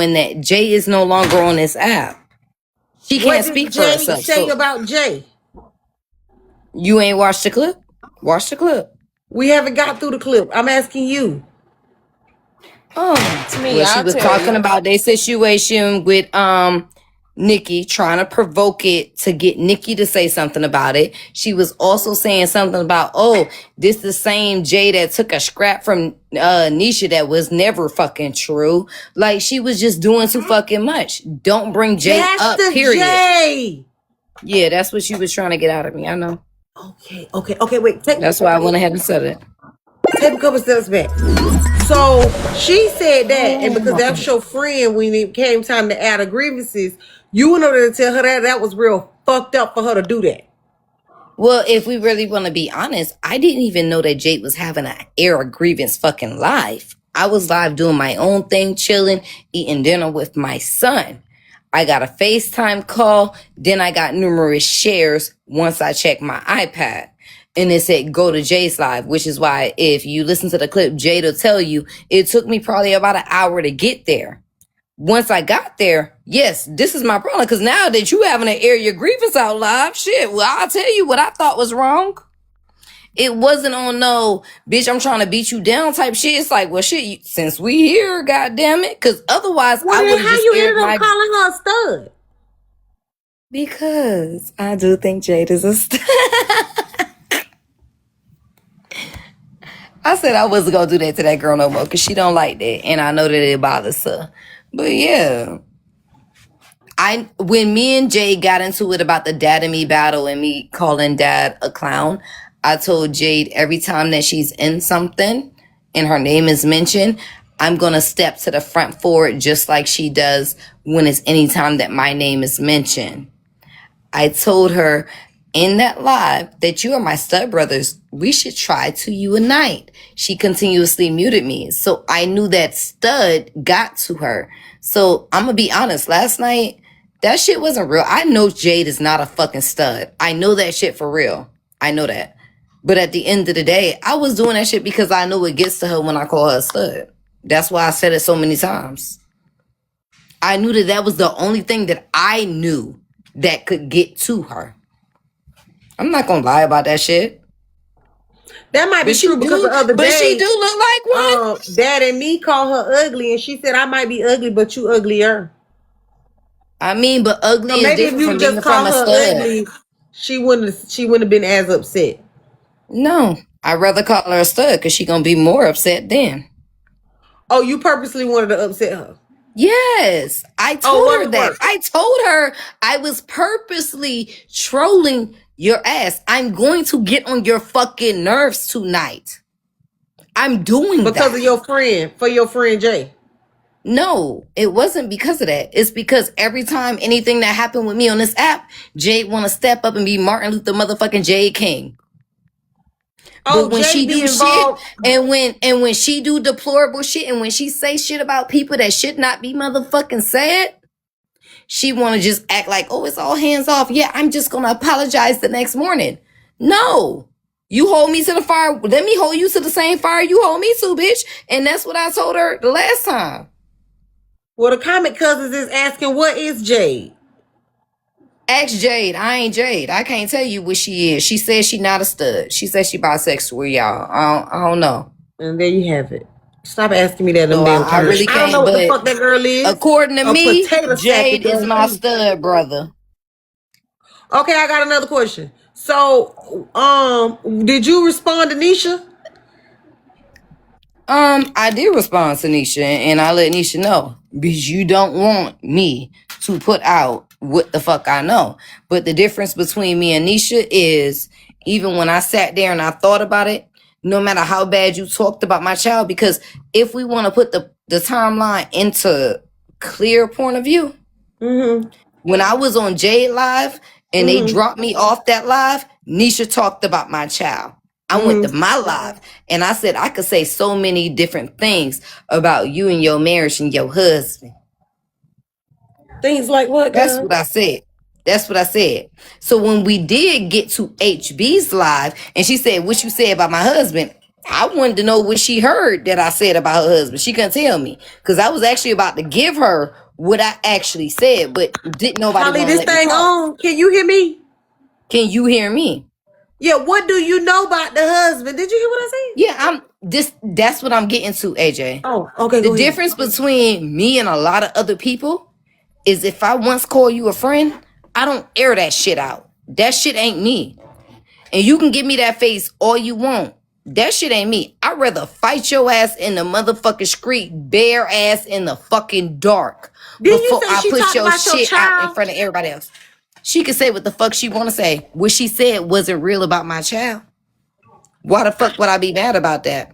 when that Jay is no longer on this app. She What can't did speak for Jay herself. say So about Jay? you ain't watched the clip? Watch the clip. We haven't got through the clip. I'm asking you. To me, well, she I'll was tell talking you. about their situation with Nikki, trying to provoke it to get Nikki to say something about it. She was also saying something about, oh, this the same Jay that took a scrap from Nisha that was never fucking true. Like, she was just doing too fucking much. Don't bring Jay That's up, the period. Jay. Yeah, that's what she was trying to get out of me. I know. Okay, wait. That's why I went ahead and said it. Take a couple steps back. So she said that, and because that's your friend, when it came time to add her grievances, you went over there to tell her that was real fucked up for her to do that. Well, if we really want to be honest, I didn't even know that Jade was having an air of grievance fucking live. I was live doing my own thing, chilling, eating dinner with my son. I got a FaceTime call. Then I got numerous shares once I checked my iPad. And it said, go to Jay's live, which is why if you listen to the clip, Jade will tell you it took me probably about an hour to get there. Once I got there, yes, this is my problem. Because now that you having to air your grievance out live, shit, well, I'll tell you what I thought was wrong. It wasn't on no, bitch, I'm trying to beat you down type shit. It's like, well, shit, since we here, goddamn it. Because otherwise, Well, I then would how just you aired ended my... up calling her a stud? Because I do think Jade is a stud. I said I wasn't going to do that to that girl no more because she don't like that. And I know that it bothers her. But yeah. When me and Jay got into it about the dad and me battle and me calling dad a clown, I told Jade every time that she's in something and her name is mentioned, I'm going to step to the front forward just like she does when it's any time that my name is mentioned. I told her in that live that you are my stud brothers. We should try to unite. She continuously muted me. So I knew that stud got to her. So I'm going to be honest. Last night, that shit wasn't real. I know Jade is not a fucking stud. I know that shit for real. I know that. But at the end of the day, I was doing that shit because I know it gets to her when I call her a stud. That's why I said it so many times. I knew that that was the only thing that I knew that could get to her. I'm not gonna lie about that shit. That might be true because the other day, but she do look like one. Dad and me called her ugly, and she said I might be ugly, but you uglier. I mean, but ugly is maybe if different you from just being call from a her stud. ugly, she wouldn't have been as upset. No, I'd rather call her a stud because she gonna be more upset then. Oh, you purposely wanted to upset her? Yes, I told her that. I told her I was purposely trolling your ass. I'm going to get on your fucking nerves tonight. I'm doing that. Because of your friend, for your friend Jay. No, it wasn't because of that. It's because every time anything that happened with me on this app, Jade want to step up and be Martin Luther motherfucking J. King. Oh, but when Jay she do involved. shit, and when she do deplorable shit, and when she say shit about people that should not be motherfucking said, she want to just act like, oh, it's all hands off. Yeah, I'm just gonna apologize the next morning. No, you hold me to the fire. Let me hold you to the same fire you hold me to, bitch. And that's what I told her the last time. Well, the Comic Cousins is asking, what is Jade? Ask Jade. I ain't Jade. I can't tell you what she is. She says she not a stud. She says she bisexual, y'all. I don't know. And there you have it. Stop asking me that. No, I really can't. I don't know what the fuck that girl is. According to me, Jade is my stud brother. Okay, I got another question. So, did you respond to Nisha? I did respond to Nisha, and I let Nisha know because you don't want me to put out what the fuck I know. But the difference between me and Nisha is even when I sat there and I thought about it, no matter how bad you talked about my child, because if we want to put the timeline into clear point of view, when I was on Jade Live and they dropped me off that live, Nisha talked about my child. I went to my live and I said I could say so many different things about you and your marriage and your husband. Things like what? That's what I said. That's what I said. So when we did get to HB's live and she said, what you said about my husband, I wanted to know what she heard that I said about her husband. She couldn't tell me because I was actually about to give her what I actually said, but didn't nobody Tylee, want to this let me thing talk. on. Can you hear me? Can you hear me? Yeah, what do you know about the husband? Did you hear what I said? Yeah, that's what I'm getting to, AJ. Oh, okay, The go ahead. difference between me and a lot of other people is if I once call you a friend, I don't air that shit out. That shit ain't me. And you can give me that face all you want. That shit ain't me. I'd rather fight your ass in the motherfucking street, bare ass in the fucking dark, Didn't you before say I she put talked your about your shit out in child? front of everybody else. She can say what the fuck she want to say. What she said wasn't real about my child. Why the fuck would I be mad about that?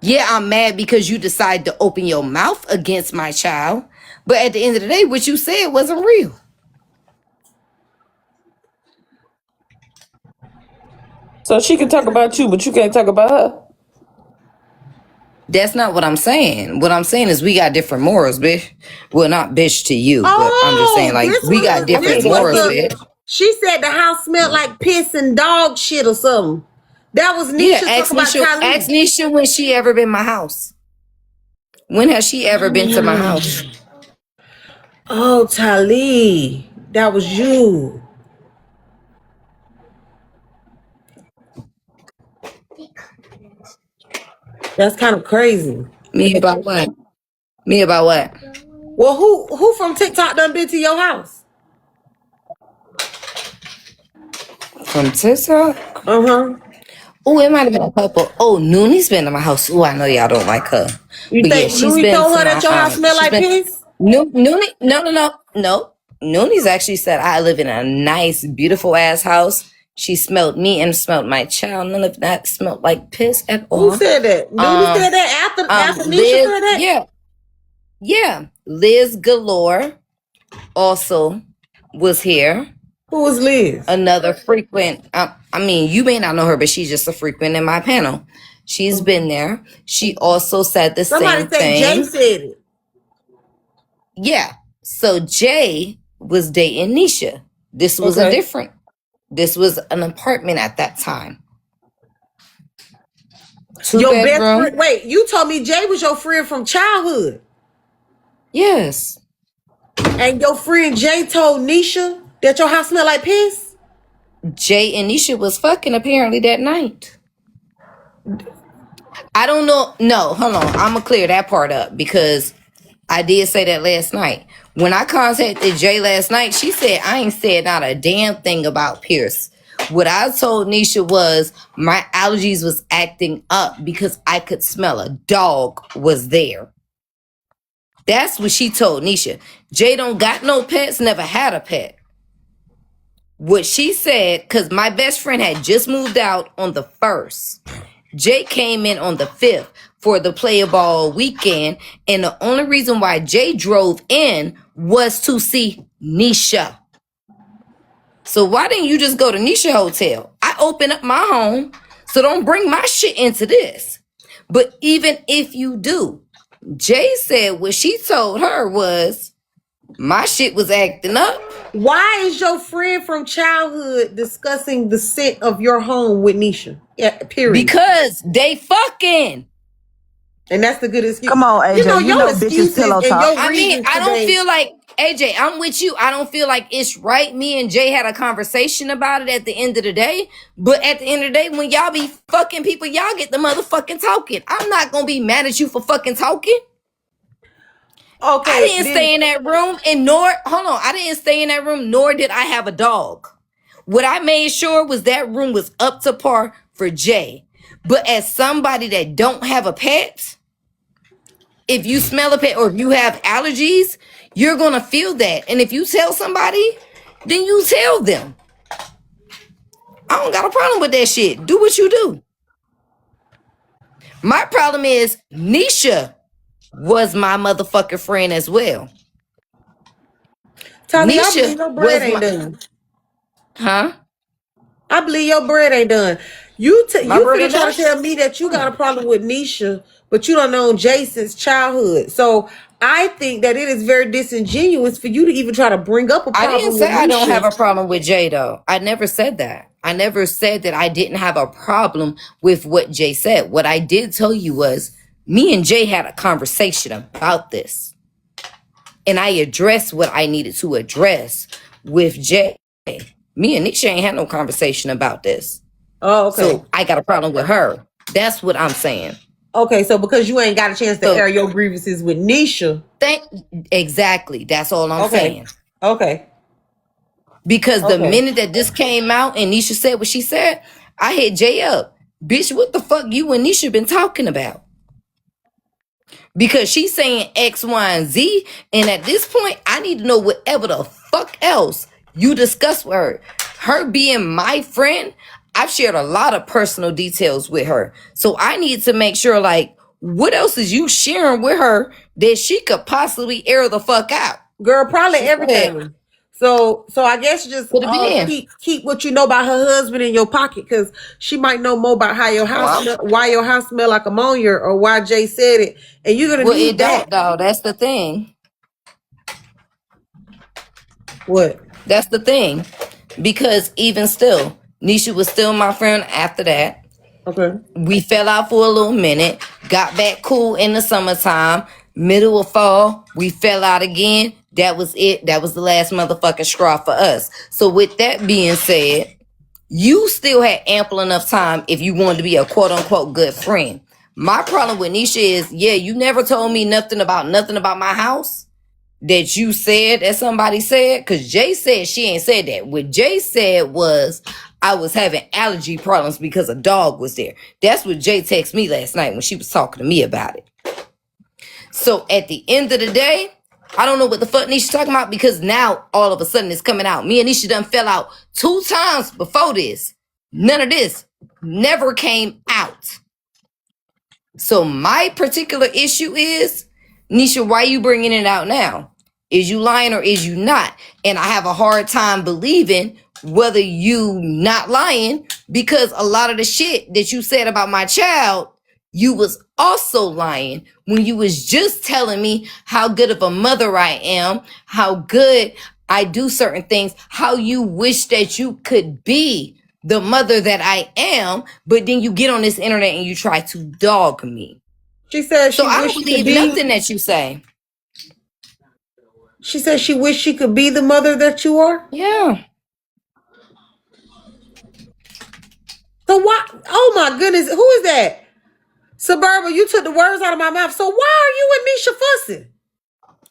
Yeah, I'm mad because you decided to open your mouth against my child. But at the end of the day, what you said wasn't real. So she can talk about you, but you can't talk about her. That's not what I'm saying. What I'm saying is we got different morals, bitch. Well, not bitch to you, but I'm just saying Oh, like this we got was I this different get it. I was morals, get the. it. bitch. She said the house smelled like piss and dog shit or something. That was Yeah, Nisha talking about Ask Tylee. Nisha when she ever been my house. When has she ever been to my house? Oh, Tylee, that was you. That's kind of crazy. Me about what? Me about what? Well, who from TikTok done been to your house? From TikTok? Uh huh. Oh, it might have been a couple. Oh, Nooney's been to my house. Oh, I know y'all don't like her. You But yeah, think she's Louis been told to her that my your house smell she's like been piss? Noonie, no. Nooney's actually said I live in a nice, beautiful ass house. She smelled me and smelled my child. None of that smelled like piss at Who all. said that? Louis said that after Nisha Liz, said that? yeah. Liz Galore also was here. Who was Liz? Another frequent, I mean, you may not know her, but she's just a frequent in my panel. She's been there. She also said the Somebody same say Jay thing. said it. Yeah. So Jay was dating Nisha. This was Okay. this was an apartment at that time. Two Your best friend. bedroom. Wait, you told me Jay was your friend from childhood. Yes. And your friend Jay told Nisha that your house smelled like piss? Jay and Nisha was fucking apparently that night. I don't know. No, hold on. I'm gonna clear that part up because I did say that last night. When I contacted Jay last night, she said I ain't said not a damn thing about Pierce. What I told Nisha was my allergies was acting up because I could smell a dog was there. That's what she told Nisha. Jay don't got no pets, never had a pet. What she said, because my best friend had just moved out on the 1st. Jay came in on the 5th for the Play Ball weekend. And the only reason why Jay drove in was to see Nisha. So why didn't you just go to Nisha Hotel? I opened up my home, so don't bring my shit into this. But even if you do, Jay said what she told her was my shit was acting up. Why is your friend from childhood discussing the scent of your home with Nisha? Yeah, period. Because they fucking. And that's the good excuse. Come on, AJ. You know, You your know bitches excuses pillow and talk. your I mean, reasons I don't today. feel like AJ, I'm with you. I don't feel like it's right. Me and Jay had a conversation about it at the end of the day. But at the end of the day, when y'all be fucking people, y'all get the motherfucking talking. I'm not gonna be mad at you for fucking talking. Okay. I didn't stay in that room and I didn't stay in that room, nor did I have a dog. What I made sure was that room was up to par for Jay. But as somebody that don't have a pet, if you smell a pet or if you have allergies, you're going to feel that. And if you tell somebody, then you tell them. I don't got a problem with that shit. Do what you do. My problem is Nisha was my motherfucking friend as well. Tylee, I believe Nisha your bread was ain't my... done. Huh? I believe your bread ain't done. My You brother finna try done? to tell me that you got a problem with Nisha, but you don't know Jason's childhood. So I think that it is very disingenuous for you to even try to bring up a I didn't problem say with I don't have Nisha. a problem with Jay though. I never said that. I never said that I didn't have a problem with what Jay said. What I did tell you was me and Jay had a conversation about this. And I addressed what I needed to address with Jay. Me and Nisha ain't had no conversation about this. Oh, okay. So I got a problem with her. That's what I'm saying. Okay, so because you ain't got a chance to air your grievances with Nisha. Exactly. That's all I'm saying. Okay. Because the minute that this came out and Nisha said what she said, I hit Jay up. Bitch, what the fuck you and Nisha been talking about? Because she's saying X, Y, and Z. And at this point, I need to know whatever the fuck else you discuss with her. Her being my friend, I've shared a lot of personal details with her. So I need to make sure, like, what else is you sharing with her that she could possibly air the fuck out? Girl, probably everything. So I guess just keep what you know about her husband in your pocket, because she might know more about how your house why your house smell like ammonia, or why Jay said it, and you're gonna need that. Though. That's the thing. What? That's the thing, because even still, Nisha was still my friend after that. Okay. We fell out for a little minute, got back cool in the summertime. Middle of fall, we fell out again. That was it. That was the last motherfucking straw for us. So with that being said, you still had ample enough time if you wanted to be a quote unquote good friend. My problem with Nisha is, you never told me nothing about my house that you said that somebody said, because Jay said she ain't said that. What Jay said was I was having allergy problems because a dog was there. That's what Jay texted me last night when she was talking to me about it. So at the end of the day, I don't know what the fuck Nisha's talking about, because now all of a sudden it's coming out. Me and Nisha done fell out 2 times before this. None of this never came out. So my particular issue is, Nisha, why you bringing it out now? Is you lying or is you not? And I have a hard time believing whether you not lying, because a lot of the shit that you said about my child, you was also lying when you was just telling me how good of a mother I am, how good I do certain things, how you wish that you could be the mother that I am, but then you get on this internet and you try to dog me. She said so I don't believe nothing that you say. She said she wished she could be the mother that you are? Yeah. So why? Oh my goodness, who is that? Suburba, you took the words out of my mouth. So why are you and Nisha fussing?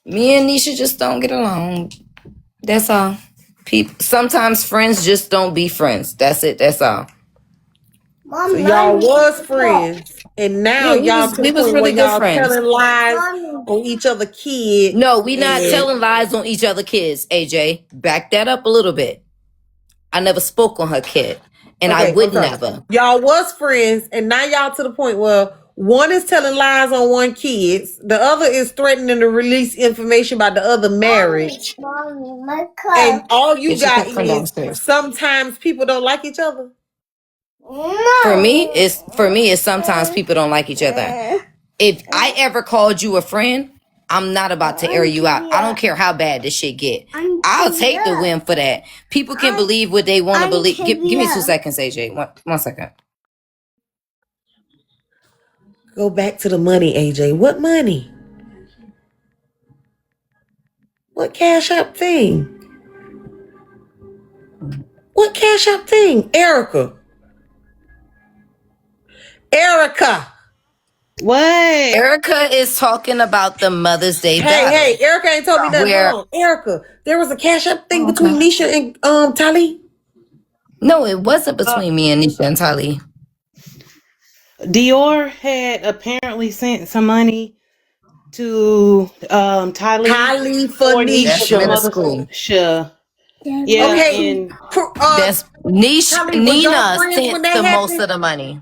Me and Nisha just don't get along. That's all. Sometimes friends just don't be friends. That's it. That's all. So y'all was friends, and now we was really good friends. Telling lies on each other kids. No, we not telling lies on each other kids. AJ, back that up a little bit. I never spoke on her kid, and I would never. Y'all was friends, and now y'all to the point where one is telling lies on one kid, the other is threatening to release information about the other marriage. And all you got is sometimes people don't like each other. For me, it's sometimes people don't like each other. If I ever called you a friend, I'm not about to air you out. I don't care how bad this shit get. I'll take the win for that. People can believe what they want to believe. Give me 2 seconds, AJ. One second. Go back to the money, AJ. What money? What Cash App thing? What Cash App thing? Erica. What? Erica is talking about the Mother's Day battle. Hey, Erica ain't told me nothing wrong. Erica, there was a Cash App thing between Nisha and Tylee? No, it wasn't between me and Nisha and Tylee. Dior had apparently sent some money to Tylee for Nisha. Sure. Yeah. Okay. And that's Nisha. Nina sent the most of the money.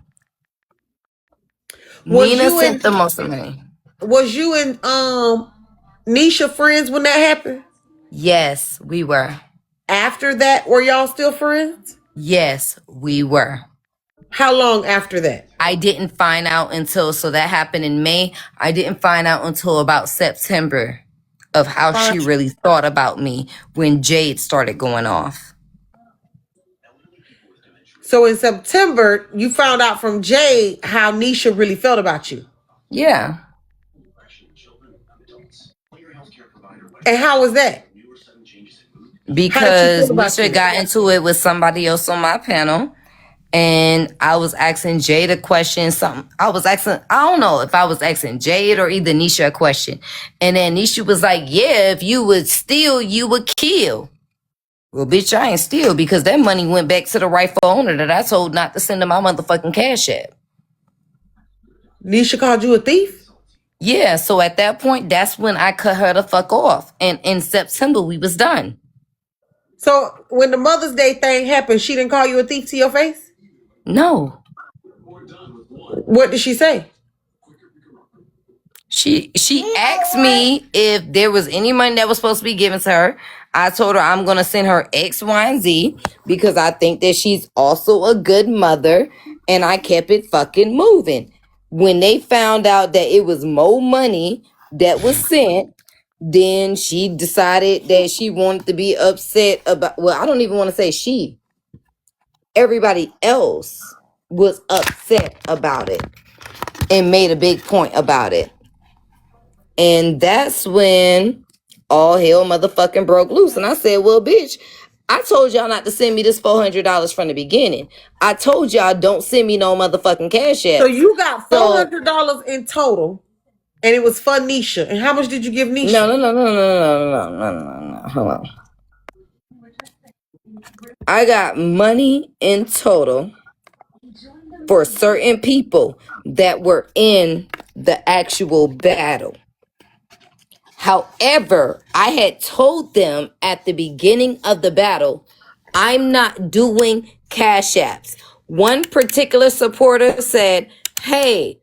Nina sent the most of the money. Was you and Nisha friends when that happened? Yes, we were. After that, were y'all still friends? Yes, we were. How long after that? I didn't find out until, so that happened in May. I didn't find out until about September of how she really thought about me when Jade started going off. So in September, you found out from Jade how Nisha really felt about you. Yeah. And how was that? Because Nisha got into it with somebody else on my panel. And I was asking Jade a question. I don't know if I was asking Jade or either Nisha a question. And then Nisha was like, yeah, if you would steal, you would kill. Well, bitch, I ain't steal because that money went back to the rightful owner that I told not to send to my motherfucking Cash App. Nisha called you a thief? Yeah, so at that point, that's when I cut her the fuck off. And in September, we was done. So when the Mother's Day thing happened, she didn't call you a thief to your face? No. What did she say? She asked me if there was any money that was supposed to be given to her. I told her I'm going to send her X, Y, and Z because I think that she's also a good mother, and I kept it fucking moving. When they found out that it was more money that was sent, then she decided that she wanted to be upset about, well, I don't even want to say she. Everybody else was upset about it and made a big point about it. And that's when all hell motherfucking broke loose. And I said, well, bitch, I told y'all not to send me this $400 from the beginning. I told y'all don't send me no motherfucking Cash App. So you got $400 in total, and it was for Nisha. And how much did you give Nisha? No. Hold on. I got money in total for certain people that were in the actual battle. However, I had told them at the beginning of the battle, I'm not doing Cash Apps. One particular supporter said, hey,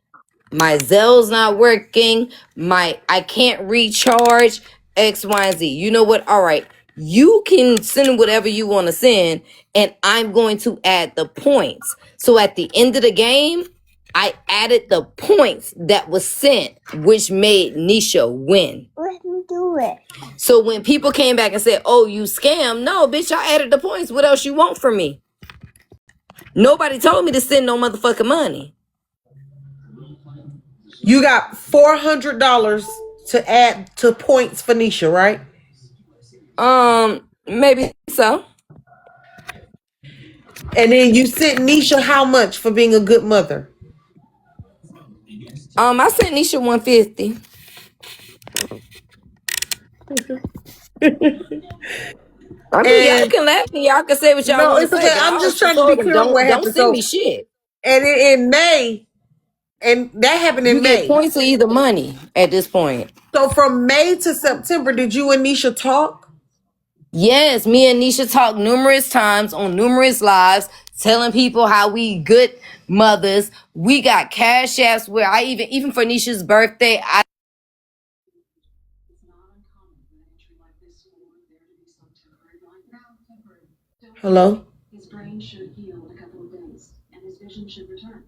my Zell's not working. I can't recharge X, Y, and Z. You know what? All right. You can send whatever you want to send, and I'm going to add the points. So at the end of the game, I added the points that was sent, which made Nisha win. Let me do it. So when people came back and said, oh, you scammed. No, bitch, I added the points. What else you want from me? Nobody told me to send no motherfucking money. You got $400 to add to points for Nisha, right? Maybe so. And then you sent Nisha how much for being a good mother? I sent Nisha $150. I mean, y'all can laugh and y'all can say what y'all want to say. Okay. I'm just trying to be clear on what happened. Don't send me shit. And in May, and that happened in May. You get points or either money at this point. So from May to September, did you and Nisha talk? Yes, me and Nisha talked numerous times on numerous lives, telling people how we good mothers. We got Cash Apps where I even for Nisha's birthday, Hello? His brain should heal in a couple of days, and his vision should return.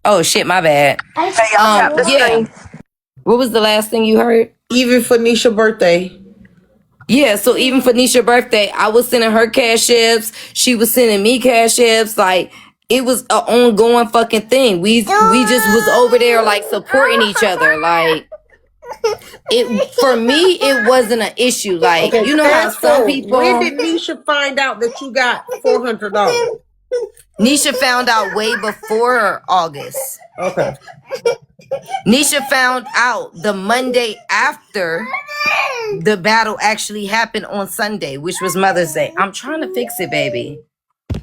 Oh shit, my bad. Yeah. What was the last thing you heard? Even for Nisha's birthday. Yeah, so even for Nisha's birthday, I was sending her Cash Apps. She was sending me Cash Apps. Like, it was an ongoing fucking thing. We just was over there like supporting each other. Like, it for me, it wasn't an issue. Like, you know how some people. When did Nisha find out that you got $400? Nisha found out way before August. Okay. Nisha found out the Monday after the battle actually happened on Sunday, which was Mother's Day. I'm trying to fix it, baby.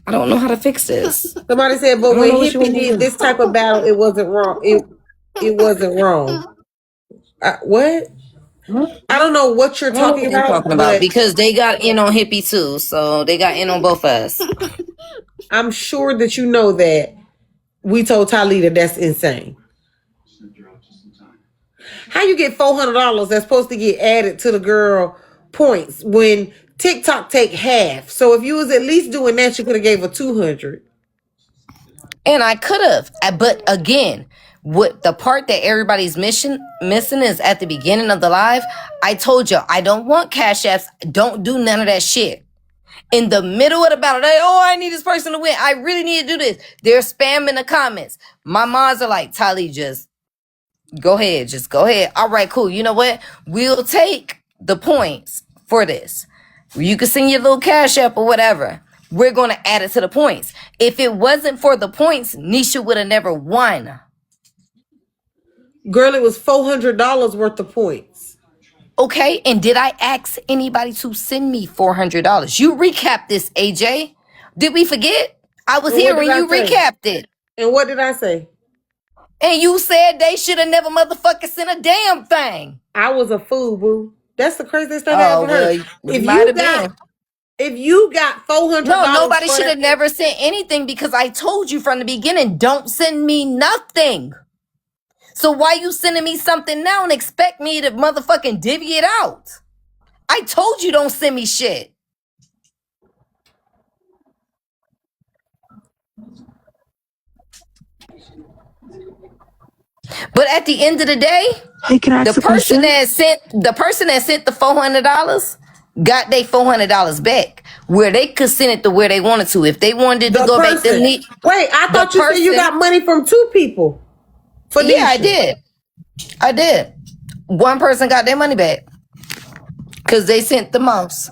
I don't know how to fix this. Somebody said, but when Hippie did this type of battle, it wasn't wrong. It wasn't wrong. What? I don't know what you're talking about. Because they got in on Hippie too, so they got in on both of us. I'm sure that you know that we told Tylee that that's insane. How you get $400 that's supposed to get added to the girl points when TikTok take half? So if you was at least doing that, you could have gave her $200. And I could have, but again, what the part that everybody's missing is at the beginning of the live. I told you I don't want Cash Apps. Don't do none of that shit. In the middle of the battle, they, oh, I need this person to win. I really need to do this. They're spamming the comments. My moms are like, Tylee, just go ahead. Just go ahead. All right, cool. You know what? We'll take the points for this. You can send your little cash app or whatever. We're going to add it to the points. If it wasn't for the points, Nisha would have never won. Girl, it was $400 worth of points. Okay, and did I ask anybody to send me $400? You recapped this, AJ. Did we forget? I was And here what when did I you say? recapped it. And what did I say? And you said they should have never motherfucking sent a damn thing. I was a fool, boo. That's the craziest thing I Oh, ever well, heard. you If might you have got been. if you got $400 No, nobody for should that, have never sent anything because I told you from the beginning, don't send me nothing. So why you sending me something now and expect me to motherfucking divvy it out? I told you don't send me shit. But at the end of the day, Hey, can I the ask a person question? that sent the $400 got their $400 back, where they could send it to where they wanted to. If they wanted to the go back them person. neat, Wait, I the thought you said you person. got money from 2 people for Yeah, I Nisha. did. I did. One person got their money back because they sent the most,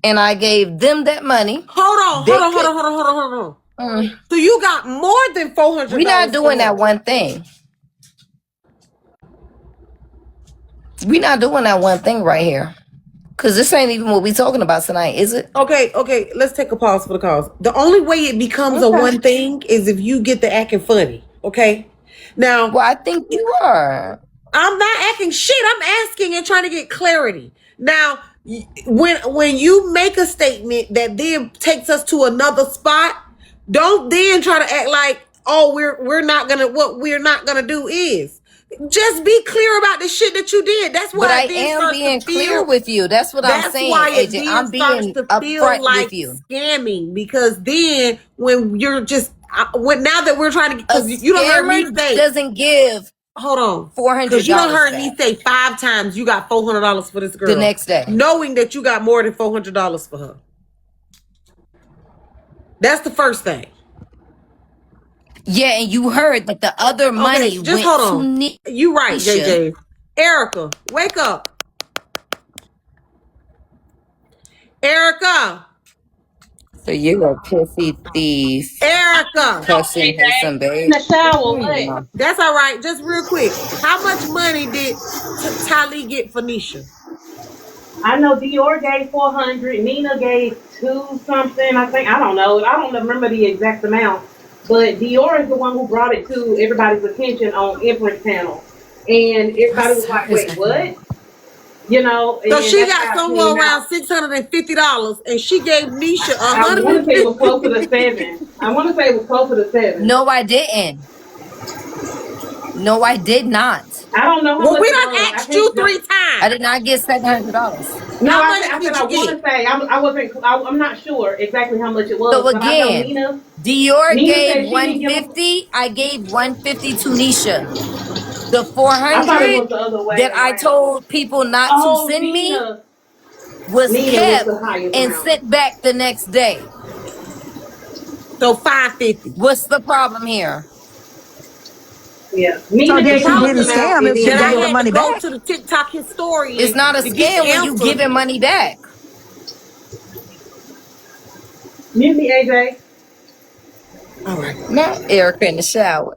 and I gave them that money. Hold They on, hold could. on, hold on, hold on, hold on, hold on. So you got more than We're not $400 for doing that her. one thing. We're not doing that one thing right here. Cause this ain't even what we talking about tonight, is it? Okay, let's take a pause for the cause. The only way it becomes a Okay. one thing is if you get the acting funny. Okay? Now, Well, I think you are. I'm not acting shit. I'm asking and trying to get clarity. Now, when you make a statement that then takes us to another spot, don't then try to act like, oh, we're not gonna, what we're not gonna do is just be clear about the shit that you did. That's But why I it then am starts to being clear feel. with you. That's what I'm That's saying, why it AJ. then I'm starts being to feel upfront with like you. scamming, because then when you're just when now that we're trying to, A because you don't heard me scammer say, doesn't give hold on, because you don't $400 heard me back say 5 times you got $400 for this the girl, next day. knowing that you got more than $400 for her. That's the first thing. Yeah, and you heard that the other money Okay, just went hold to on. You right, Nisha. JJ. Erica, wake up. Erica. So you're a pissy thief, Erica. cussing her some In babe. the shower, what? Mm. That's all right. Just real quick. How much money did Tylee get for Nisha? I know Dior gave 400. Nina gave 2 something. I don't know. I don't remember the exact amount. But Dior is the one who brought it to everybody's attention on Empress panel, and My everybody was like, service "Wait, got me. what?" You know, So and she that's got how it somewhere came out. around $650, and she gave Nisha a I hundred want to and say it was fifty. closer to 7. I want to say it was closer to 7. No, I didn't. No, I did not. I don't know how Well, much we it done was. I asked you can't. 3 I times. did not get $700. No, How I much said did I you want get? to say I wasn't. I'm not sure exactly how much it So was, but I know again, Nina. Dior Nina gave said she didn't give. 150. I gave 150 to Nisha. The I thought it 400 was the other way that I around. told people not to Oh, send me Nina. was Nina was kept the highest and amount. sent back the next day. So 550. What's the problem here? Yeah, So Nina The then gave she the most problem didn't is amount, scam and if she that then gave I the Dior. had to money go back. to the TikTok It's historian not a to get the scam when you answer. giving money back. Mute me, AJ. All right. Not Erica in the shower.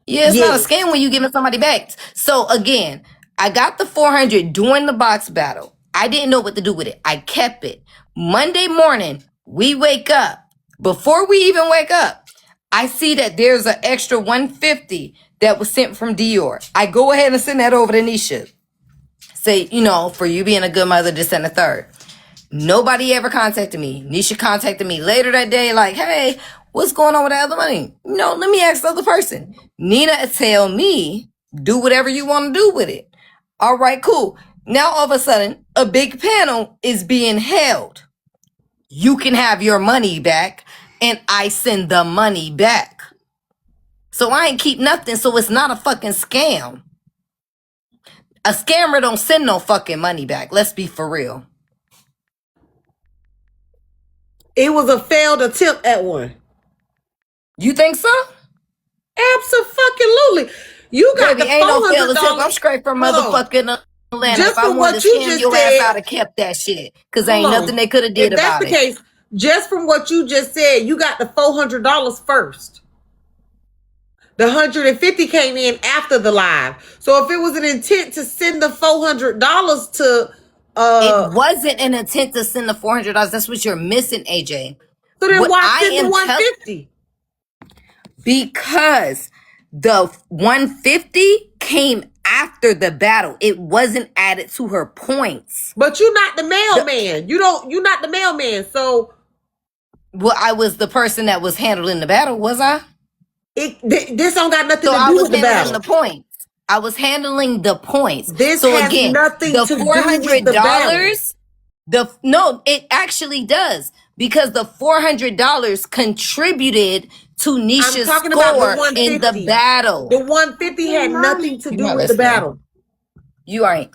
Yeah, it's not a Yes. scam when you giving somebody back. So again, I got the 400 during the box battle. I didn't know what to do with it. I kept it. Monday morning, we wake up. Before we even wake up, I see that there's an extra 150 that was sent from Dior. I go ahead and send that over to Nisha. Say, for you being a good mother, this and the third. Nobody ever contacted me. Nisha contacted me later that day, like, hey, what's going on with that other money? No, let me ask the other person. Nina tell me, do whatever you want to do with it. All right, cool. Now all of a sudden, a big panel is being held. You can have your money back, and I send the money back. So I ain't keep nothing, so it's not a fucking scam. A scammer don't send no fucking money back. Let's be for real. It was a failed attempt at one. You think so? Absolutely. You got Baby, the ain't no failed attempt. $400. I'm straight from Hold on. motherfucking Atlanta. If Just I from wanted what to you scam just your ass, said, I'd have kept that shit. Because hold ain't nothing on. they could have did If that's about the it. case, just from what you just said, you got the $400 first. The 150 came in after the live. So if it was an intent to send the $400 to It wasn't an intent to send the $400. That's what you're missing, AJ. so then What why I send the am telling, 150? because the 150 came after the battle. It wasn't added to her points. But you're not the mailman. You're not the mailman. So Well, I was the person that was handling the battle, was I? this don't got nothing So to I do was with the handling the battle. points. I was handling the points. This So has again, nothing the to do with the battle. $400, no, it actually does, because the $400 contributed to I'm Nisha's talking about the score in the 150. battle. The 150 had nothing to You're do not with the listening. battle. You aren't.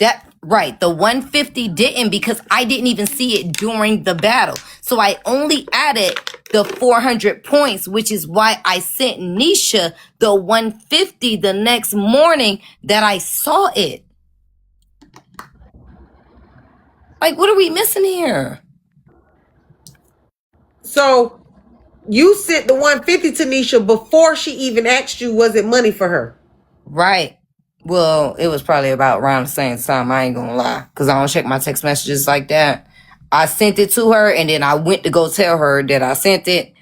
That right. The 150 didn't, because I didn't even see it during the battle. So I only added the 400 points, which is why I sent Nisha the 150 the next morning that I saw it. Like, what are we missing here? So you sent the 150 to Nisha before she even asked you, was it money for her? Right. Well, it was probably about around the same time. I ain't gonna lie, because I don't check my text messages like that. I sent it to her, and then I went to go tell her that I sent it.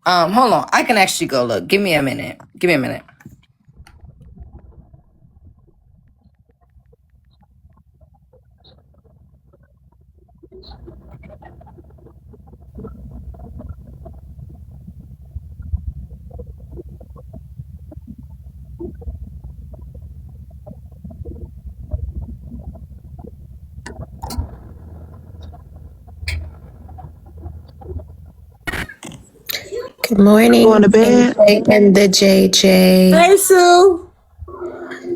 Hold on. I can actually go look. Give me a minute. Give me a minute. Good morning, Going to bed? AJ and the JJ. Hey, Sue.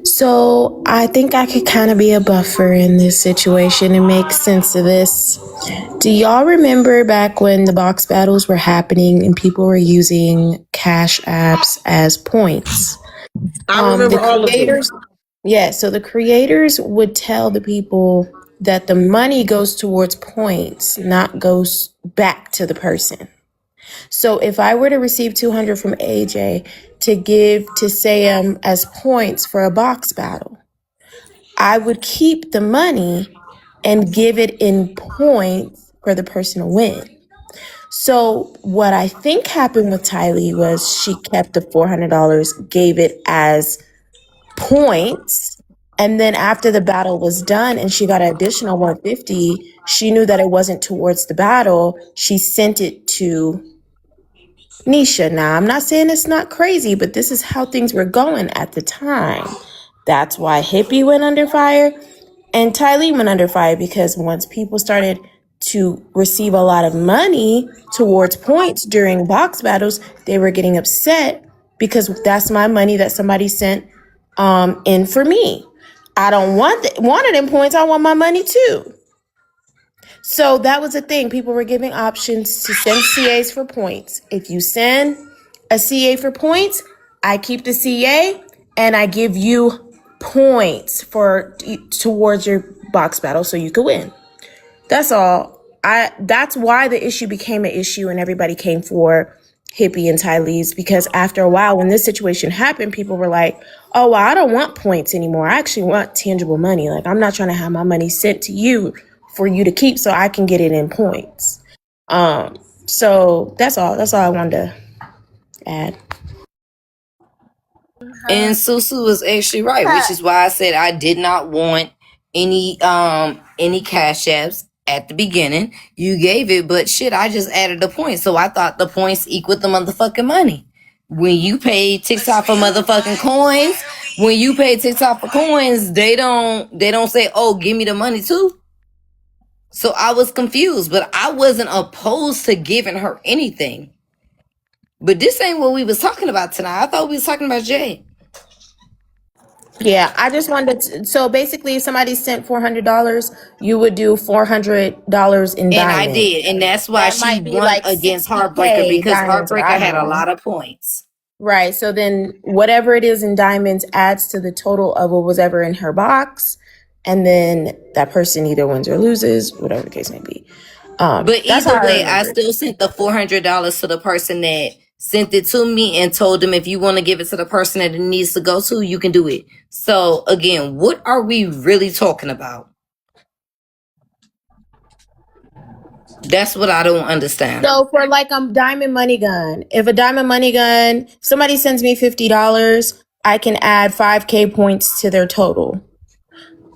So I think I could kind of be a buffer in this situation and make sense of this. Do y'all remember back when the box battles were happening and people were using cash apps as points? I remember The all of this. creators, yeah, so the creators would tell the people that the money goes towards points, not goes back to the person. So if I were to receive 200 from AJ to give to Sam as points for a box battle, I would keep the money and give it in points for the person to win. So what I think happened with Tylee was she kept the $400, gave it as points, and then after the battle was done and she got an additional 150, she knew that it wasn't towards the battle. She sent it to Nisha. Now, I'm not saying it's not crazy, but this is how things were going at the time. That's why Hippie went under fire and Tylee went under fire, because once people started to receive a lot of money towards points during box battles, they were getting upset because that's my money that somebody sent in for me. I don't want it in points. I want my money too. So that was the thing. People were giving options to send CAs for points. If you send a CA for points, I keep the CA and I give you points for towards your box battle so you could win. That's all. That's why the issue became an issue and everybody came for Hippie and Tylee's, because after a while when this situation happened, people were like, oh, well, I don't want points anymore. I actually want tangible money. Like, I'm not trying to have my money sent to you for you to keep so I can get it in points. So that's all I wanted to add. And Susu was actually right, which is why I said I did not want any cash apps at the beginning. You gave it, but shit, I just added the points. So I thought the points equaled the motherfucking money. When you pay TikTok for motherfucking coins, they don't say, oh, give me the money too. So I was confused, but I wasn't opposed to giving her anything. But this ain't what we was talking about tonight. I thought we was talking about Jay. Yeah, I just wanted to, so basically if somebody sent $400, you would do $400 in And I diamonds. did, and that's why That she might be won like against Heartbreaker, 60K because diamonds, or I Heartbreaker don't had a know. lot of points. Right. So then whatever it is in diamonds adds to the total of what was ever in her box. And then that person either wins or loses, whatever the case may be. But That's how either I way, I remember it. still sent the $400 to the person that sent it to me and told them if you want to give it to the person that it needs to go to, you can do it. So again, what are we really talking about? That's what I don't understand. So for like a diamond money gun, if a diamond money gun, somebody sends me $50, I can add 5K points to their total.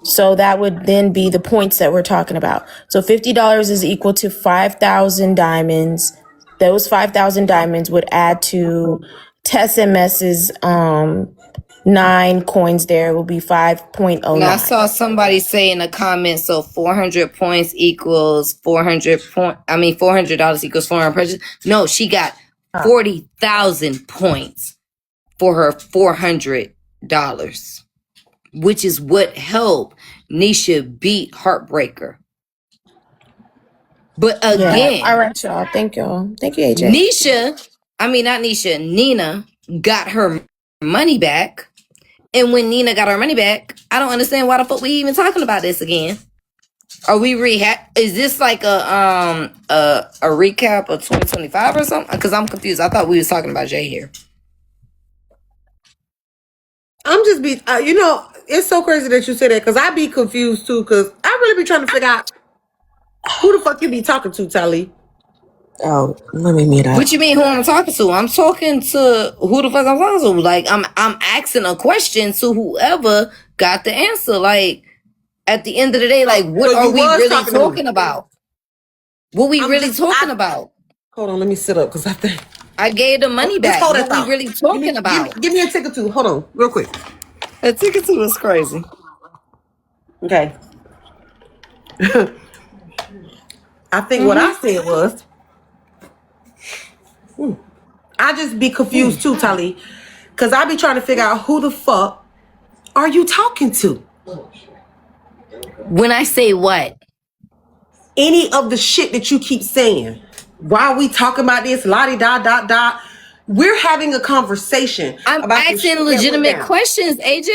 So that would then be the points that we're talking about. So $50 is equal to 5,000 diamonds. Those 5,000 diamonds would add to Tessms's 9 coins there will be Now I 5.09. saw somebody say in the comments, so 400 points equals 400 point. I mean, $400 equals 400 purchase. No, she got 40,000 points for her $400, which is what helped Nisha beat Heartbreaker. But Yeah. again, All right, y'all. Thank y'all. Thank you, AJ. Nina got her money back. And when Nina got her money back, I don't understand why the fuck we even talking about this again. Are we is this like a recap of 2025 or something? Because I'm confused. I thought we was talking about Jay here. I'm just it's so crazy that you say that because I be confused too because I really be trying to figure out who the fuck you be talking to, Tylee. Oh, let me mute up. What you mean who I'm talking to? I'm talking to who the fuck I'm talking to. Like I'm asking a question to whoever got the answer. Like at the end of the day, like what are we really talking about? What we really talking about? Hold on, let me sit up because I think I gave the money back. hold What that we really talking about? Give me a ticket too. Hold on, real quick. A ticket to is crazy. Okay. I think what I said was, I just be confused too, Tylee, because I be trying to figure out who the fuck are you talking to? When I say what? Any of the shit that you keep saying. Why are we talking about this? Lottie dot dot dot. We're having a conversation. I'm about asking legitimate questions, AJ.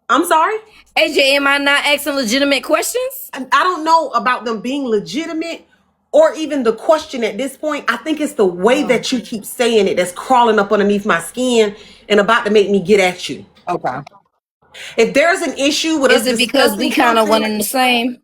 I'm sorry? AJ, am I not asking legitimate questions? I don't know about them being legitimate or even the question at this point. I think it's the way that you keep saying it that's crawling up underneath my skin and about to make me get at you. Okay. If there's an issue with us Is it because we kind of one and the same?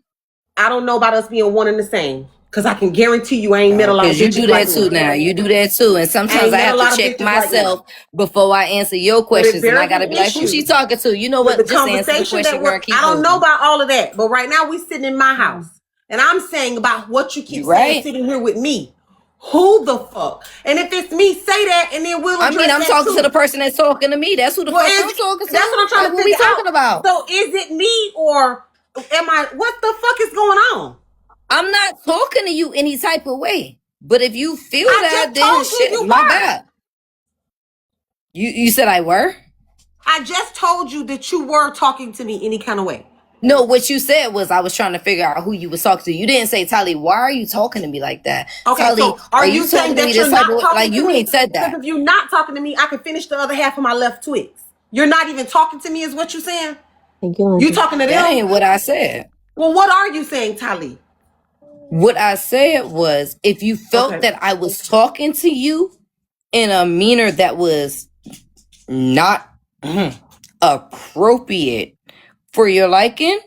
I don't know about us being one and the same. Because I can guarantee you I ain't met a lot of Because you bitches do like that too me. now. You do that too. And sometimes I have to check myself before I answer your questions. And I got to be like, who she talking to? You know what? The Just answer the question, girl. Keep I don't know moving. about all of that. But right now we sitting in my house. And I'm saying about what you keep saying sitting here with me. Who the fuck? And if it's me, say that, and then we'll address that. I'm talking to the person that's talking to me. That's who the fuck I'm talking to. That's what I'm trying to figure out. What we talking about? So is it me or am I? What the fuck is going on? I'm not talking to you any type of way. But if you feel I that, then shit, my bad. You said I were? I just told you that you were talking to me any kind of way. No, what you said was I was trying to figure out who you was talking to. You didn't say, Tylee, why are you talking to me like that? Okay, Tylee, so are you saying that you're not talking like you ain't said that? Because if you're not talking to me, I can finish the other half of my left Twix. You're not even talking to me, is what you're saying? Thank you, Lindsay. You talking to them? That ain't what I said. Well, what are you saying, Tylee? What I said was, if you felt that I was talking to you in a manner that was not appropriate for your liking,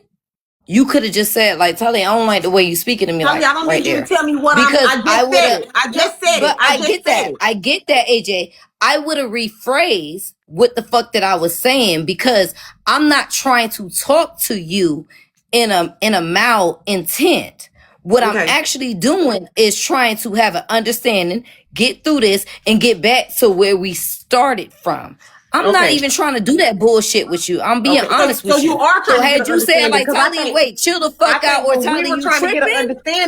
you could have just said, like, Tylee, I don't like the way you speaking to me. Tylee, like, I don't need you to tell me what I just said it. I get that. I get that, AJ. I would have rephrased what the fuck that I was saying because I'm not trying to talk to you in a malintent. What I'm actually doing is trying to have an understanding, get through this, and get back to where we started from. I'm not even trying to do that bullshit with you. I'm being honest with you. So you are trying to had you said like, Tylee, wait, chill the fuck out, or Tylee, you tripping?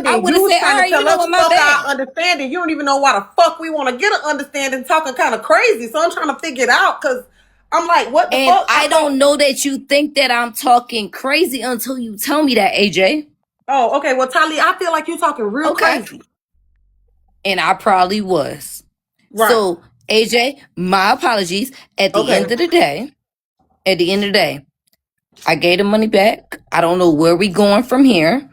I would have said, all right, you know what, my bad. Understanding. You don't even know why the fuck we want to get an understanding. Talking kind of crazy. So I'm trying to figure it out because I'm like, what the And fuck? I don't know that you think that I'm talking crazy until you tell me that, AJ. Oh, okay. Well, Tylee, I feel like you're talking real Okay. crazy. And I probably was. Right. So, AJ, my apologies. At the Okay. end of the day, I gave the money back. I don't know where we going from here.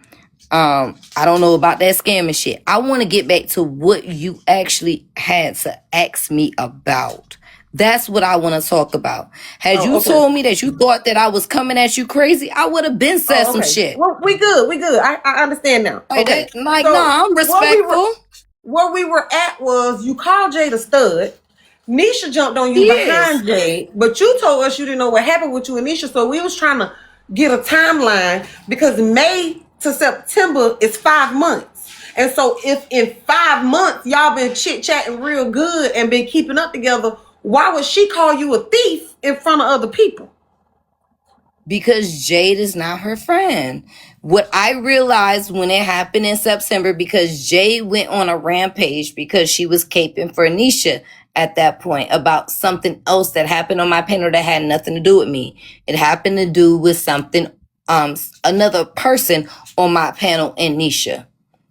I don't know about that scamming shit. I want to get back to what you actually had to ask me about. That's what I want to talk about. Had Oh, you okay. told me that you thought that I was coming at you crazy, I would have been said Oh, some okay. shit. Well, we good. We good. I understand now. Like Okay. that. Like, So nah, I'm respectful. where we were at was you called Jay the stud. Nisha jumped on you He is. behind Jay, but you told us you didn't know what happened with you and Nisha. So we was trying to get a timeline because May to September is 5 months. And so if in 5 months y'all been chit-chatting real good and been keeping up together, why would she call you a thief in front of other people? Because Jade is not her friend. What I realized when it happened in September, because Jade went on a rampage because she was caping for Anisha at that point about something else that happened on my panel that had nothing to do with me. It happened to do with something, another person on my panel and Nisha.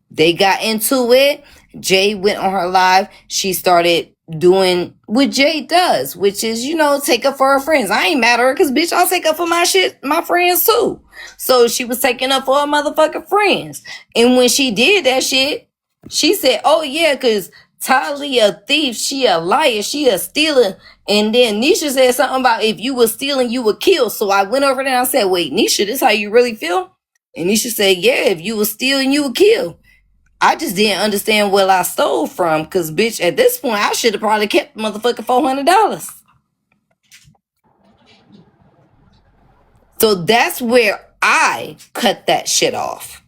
They got into it. Jay went on her live. She started doing what Jay does, which is, take up for her friends. I ain't mad at her because, bitch, I'll take up for my friends too. So she was taking up for her motherfucking friends. And when she did that shit, she said, oh, yeah, because Tylee a thief. She a liar. She a stealer. And then Nisha said something about if you were stealing, you would kill. So I went over there and I said, wait, Nisha, this how you really feel? And Nisha said, yeah, if you were stealing, you would kill. I just didn't understand where I stole from, because, bitch, at this point, I should have probably kept the motherfucking $400. So that's where I cut that shit off.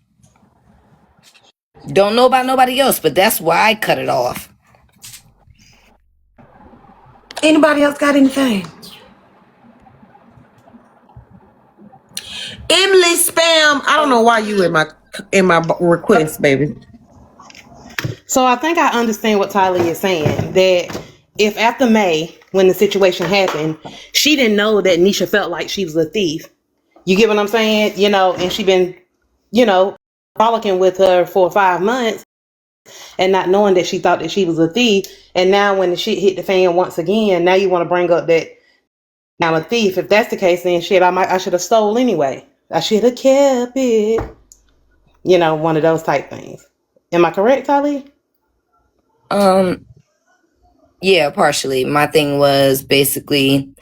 Don't know about nobody else, but that's why I cut it off. Anybody else got anything? Emily Spam. I don't know why you in my request, baby. So I think I understand what Tylee is saying. That if after May, when the situation happened, she didn't know that Nisha felt like she was a thief. You get what I'm saying? And she been, frolicking with her for 5 months and not knowing that she thought that she was a thief. And now when the shit hit the fan once again, now you want to bring up that I'm a thief. If that's the case, then shit, I should have stole anyway. I should have kept it. One of those type things. Am I correct, Tylee? Yeah, partially. My thing was basically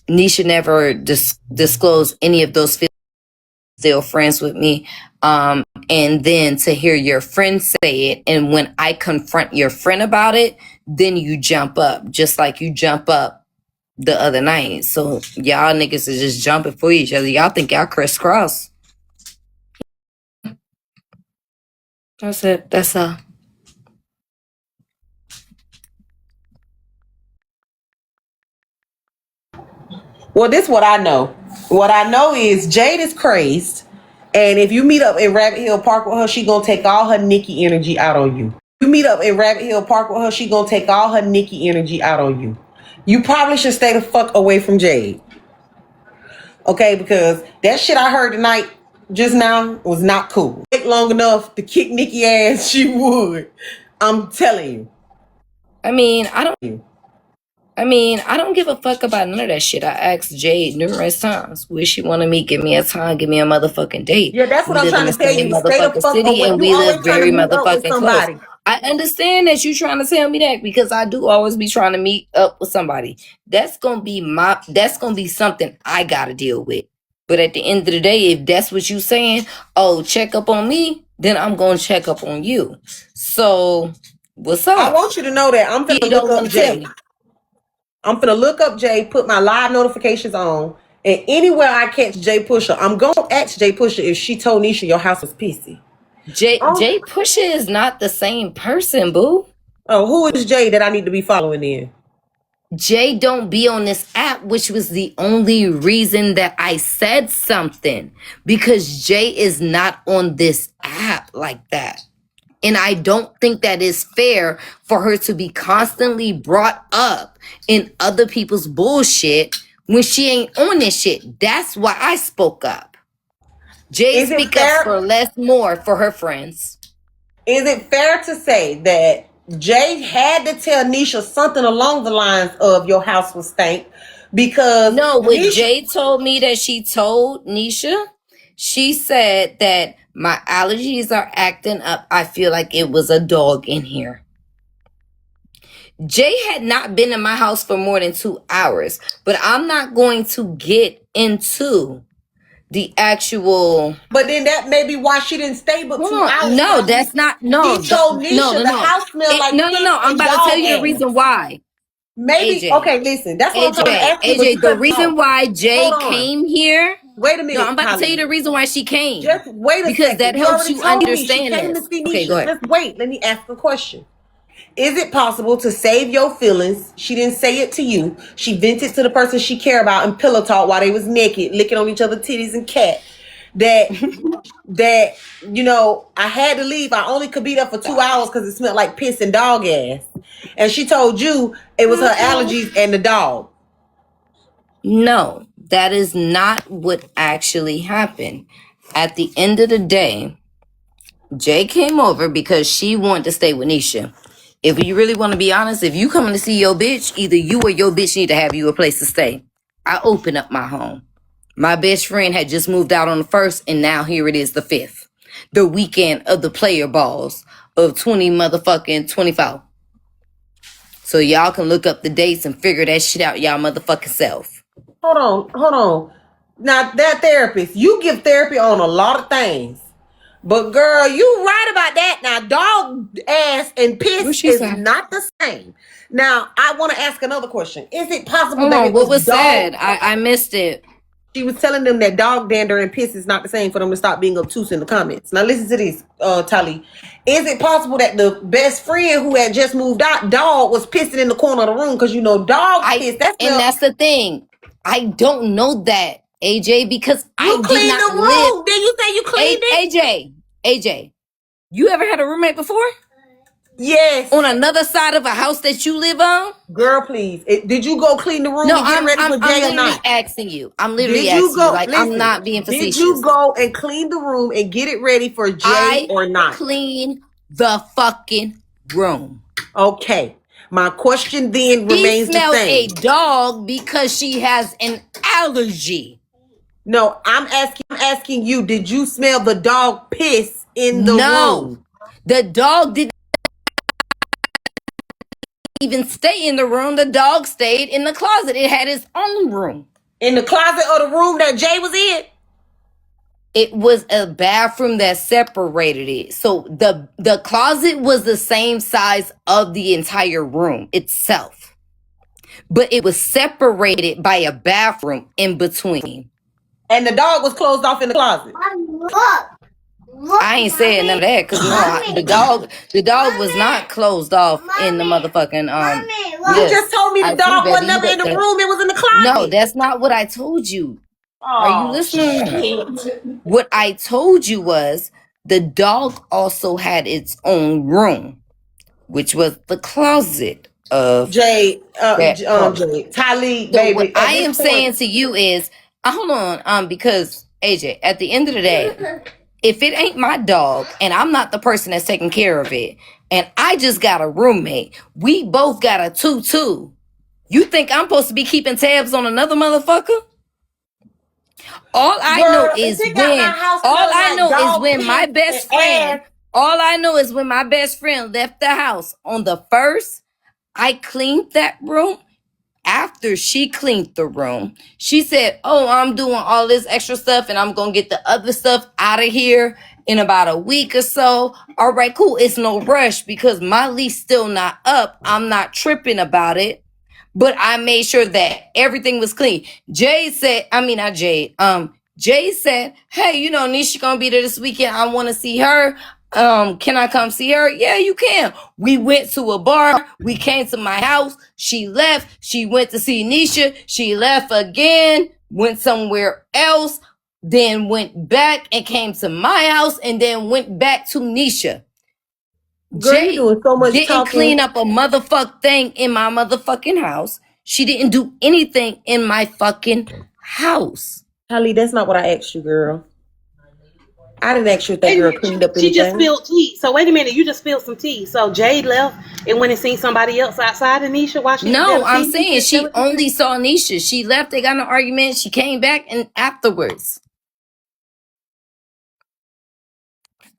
Nisha never disclosed any of those feelings. Still friends with me. And then to hear your friend say it, and when I confront your friend about it, then you jump up, just like you jump up the other night. So y'all niggas is just jumping for each other. Y'all think y'all crisscross. That's it. That's all. Well, this is what I know. What I know is Jade is crazed. And if you meet up in Rabbit Hill Park with her, she gonna take all her Nikki energy out on you. You meet up in Rabbit Hill Park with her, she gonna take all her Nikki energy out on you. You probably should stay the fuck away from Jade. Okay, because that shit I heard tonight just now was not cool. Take long enough to kick Nikki ass, she would. I'm telling you. I mean, I don't give a fuck about none of that shit. I asked Jade numerous times. Where she wanted me, give me a time, give me a motherfucking date. Yeah, that's what I'm trying to tell you. Stay the fuck City away. and You we always live trying to very meet up with motherfucking close. somebody. I understand that you trying to tell me that because I do always be trying to meet up with somebody. That's gonna be something I gotta deal with. But at the end of the day, if that's what you saying, oh, check up on me, then I'm gonna check up on you. So what's up? I want you to know that I'm You gonna don't look up want to tell Jay. me. I'm gonna look up Jay, put my live notifications on, and anywhere I catch Jay Pusher, I'm gonna ask Jay Pusher if she told Nisha your house was pissy. Jay Pusha is not the same person, boo. Oh, who is Jay that I need to be following in? Jay don't be on this app, which was the only reason that I said something, because Jay is not on this app like that. And I don't think that is fair for her to be constantly brought up in other people's bullshit when she ain't on this shit. That's why I spoke up. Jay Is it speak up fair? for less more for her friends. Is it fair to say that Jay had to tell Nisha something along the lines of your house was stank? Because No, what Nisha, Jay told me that she told Nisha, she said that my allergies are acting up. I feel like it was a dog in here. Jay had not been in my house for more than 2 hours, but I'm not going to get into the actual. but then that may be why she didn't stay but Hold 2 on. hours. No, Because that's not. No, he told no, Nisha no, the no. house smelled like No, no, piss no. I'm and about to tell dog you the ass. reason why. Maybe, AJ, okay, listen, that's what I'm trying to AJ, ask you, but you AJ. The cut me reason off. why Jay Hold on. came here. Wait a No, I'm minute, about to tell you Tylee. the reason why she came. Just wait a Because that second. You helps already you told me she understand came to this. see Okay, go Nisha. ahead. Just wait. Let me ask a question. Is it possible to save your feelings? She didn't say it to you. She vented to the person she cared about and pillow talk while they was naked, licking on each other's titties and cat. That I had to leave. I only could be there for 2 hours because it smelled like piss and dog ass. And she told you it was her allergies and the dog. No, that is not what actually happened. At the end of the day, Jay came over because she wanted to stay with Nisha. If you really want to be honest, if you coming to see your bitch, either you or your bitch need to have you a place to stay. I open up my home. My best friend had just moved out on the 1st, and now here it is the 5th. The weekend of the player balls of 20 motherfucking 24. So y'all can look up the dates and figure that shit out y'all motherfucking self. Hold on. Now that therapist, you give therapy on a lot of things. But girl, you right about that. Now, dog ass and What piss she is say? not the same. Now, I want to ask another question. Is it possible Hold that on, it what was was dog? said? I missed it. She was telling them that dog dander and piss is not the same for them to stop being obtuse in the comments. Now, listen to this, Tylee. Is it possible that the best friend who had just moved out, dog, was pissing in the corner of the room? Because dog piss, that And smell. that's the thing. I don't know that, AJ, because I You did cleaned not the live. room. Did you say you cleaned it? AJ, you ever had a roommate before? Yes. On another side of a house that you live on? Girl, please. Did you go clean the room No, and get it ready for I'm Jay or literally not? asking you. I'm literally Did you asking you. go? Like, I'm Listen. not being Did you facetious. go and clean the room and get it ready for Jay I or not? clean the fucking room. Okay. My question then She remains the smelled a same. dog because she has an allergy. No, I'm asking you, did you smell the dog piss in the No, room? the dog didn't even stay in the room. The dog stayed in the closet. It had its own room. In the closet or the room that Jay was in? It was a bathroom that separated it. So the closet was the same size of the entire room itself. But it was separated by a bathroom in between. And the dog was closed off in the closet. I ain't saying none of that because the dog was not closed off in the motherfucking You just told me the I see, dog wasn't baby. never in the room. It was in the No, closet. that's not what I told you. Are you Oh, listening? shit. What I told you was the dog also had its own room, which was the closet of Jay, that part. Jay, Tylee, So what baby, at I this am point, saying to you is, hold on, because AJ, at the end of the day, if it ain't my dog and I'm not the person that's taking care of it, and I just got a roommate, we both got a 2-2. You think I'm supposed to be keeping tabs on another motherfucker? All I know girl, if is it got my when house all smelling I like know is dog when my piss best and friend, ass, all I know is when my best friend left the house on the 1st, I cleaned that room. After she cleaned the room, she said, "Oh, I'm doing all this extra stuff and I'm going to get the other stuff out of here in about a week or so." All right, cool. It's no rush because my lease still not up. I'm not tripping about it. But I made sure that everything was clean. Jade said, I mean, not Jade. Jade said, "Hey, Nisha gonna be there this weekend. I want to see her. Can I come see her?" Yeah, you can. We went to a bar. We came to my house. She left. She went to see Nisha. She left again. Went somewhere else. Then went back and came to my house and then went back to Nisha. girl, you Jay doing so much didn't talking. clean up a motherfuck thing in my motherfucking house. She didn't do anything in my fucking house. Tylee, that's not what I asked you, girl. I didn't ask you if that Wait a girl minute, cleaned up she just anything. spilled tea. So wait a minute, you just spilled some tea. So Jade left and went and seen somebody else outside of Nisha while she was there No, to I'm see saying Nisha. she only saw Nisha. She left, they got in an argument, she came back, and afterwards.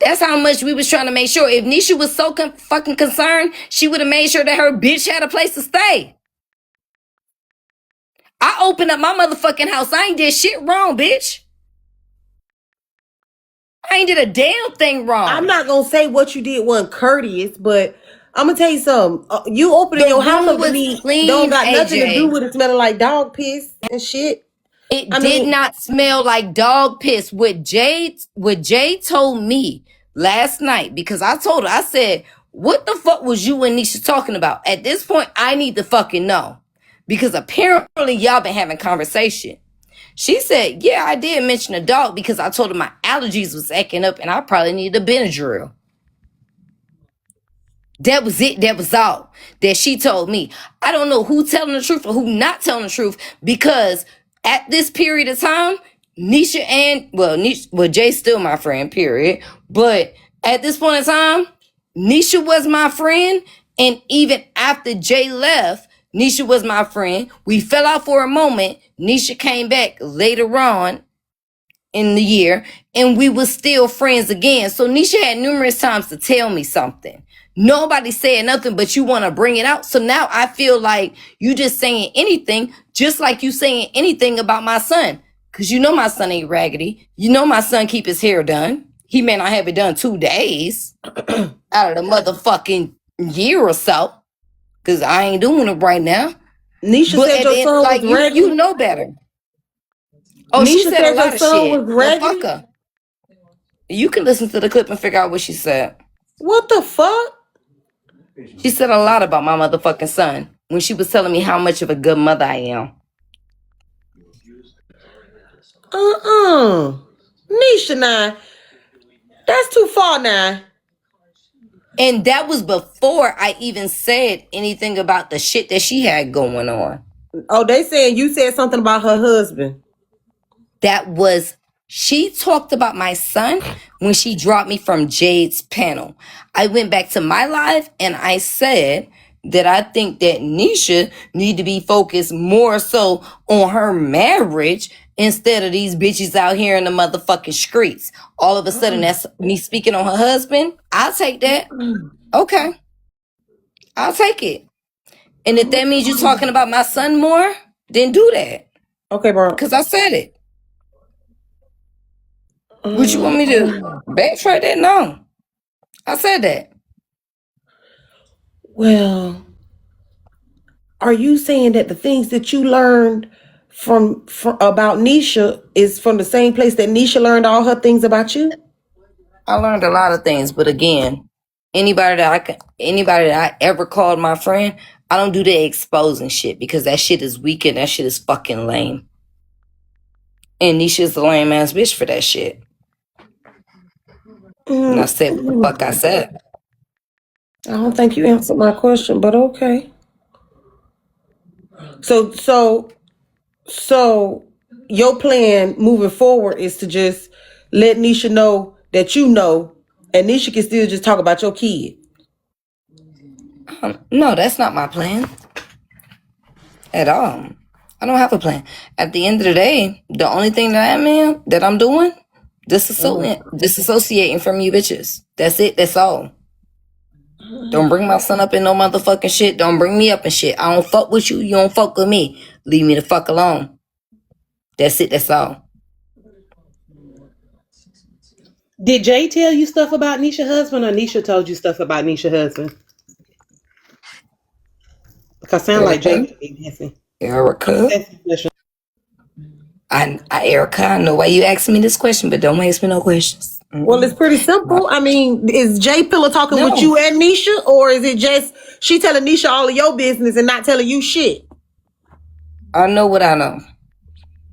That's how much we was trying to make sure. If Nisha was so fucking concerned, she would have made sure that her bitch had a place to stay. I opened up my motherfucking house. I ain't did shit wrong, bitch. I ain't did a damn thing wrong. I'm not gonna say what you did wasn't courteous, but I'm gonna tell you something. You opening The your house room up to was me don't clean, got nothing to do AJ. with it smelling like dog piss and shit. It I did mean, not smell like dog piss. What Jade told me last night, because I told her, I said, what the fuck was you and Nisha talking about? At this point, I need to fucking know. Because apparently y'all been having conversation. She said, yeah, I did mention a dog because I told her my allergies was acting up and I probably needed a Benadryl. That was it. That was all that she told me. I don't know who telling the truth or who not telling the truth, because at this period of time, Nisha and Jay's still my friend, period. But at this point in time, Nisha was my friend. And even after Jay left, Nisha was my friend. We fell out for a moment. Nisha came back later on in the year and we were still friends again. So Nisha had numerous times to tell me something. Nobody said nothing, but you want to bring it out. So now I feel like you just saying anything, just like you saying anything about my son. Cause you know my son ain't raggedy. You know my son keep his hair done. He may not have it done 2 days out of the motherfucking year or so. Cause I ain't doing it right now. Nisha But said at your the end, son was like you raggedy. know better. Oh, she Nisha said a said your lot of son shit. was Well, fuck raggedy. her. You can listen to the clip and figure out what she said. What the fuck? She said a lot about my motherfucking son when she was telling me how much of a good mother I am. Nisha, now that's too far now. And that was before I even said anything about the shit that she had going on. Oh, they saying you said something about her husband. That was, she talked about my son when she dropped me from Jade's panel. I went back to my live and I said that I think that Nisha need to be focused more so on her marriage instead of these bitches out here in the motherfucking streets. All of a sudden, that's me speaking on her husband. I'll take that. Okay, I'll take it. And if that means you're talking about my son more, then do that. Okay, bro. Because I said it. What you want me to backtrack that? No. I said that. Well, are you saying that the things that you learned from about Nisha is from the same place that Nisha learned all her things about you? I learned a lot of things, but again, anybody that I ever called my friend, I don't do the exposing shit because that shit is weak and that shit is fucking lame. And Nisha's the lame ass bitch for that shit. And I said what the fuck I said. I don't think you answered my question, but okay. So your plan moving forward is to just let Nisha know that you know, and Nisha can still just talk about your kid. No, that's not my plan at all. I don't have a plan. At the end of the day, the only thing that I'm doing, disassociating from you bitches. That's it. That's all. Don't bring my son up in no motherfucking shit. Don't bring me up in shit. I don't fuck with you. You don't fuck with me. Leave me the fuck alone. That's it. That's all. Did Jay tell you stuff about Nisha husband, or Nisha told you stuff about Nisha husband? Because sound like Jay Erica? could be messy. Erica? That's the question. Erica, I know why you asking me this question, but don't ask me no questions. Well, it's pretty simple. I mean, is Jay Pillow talking with No. you and Nisha, or is it just she telling Nisha all of your business and not telling you shit? I know what I know.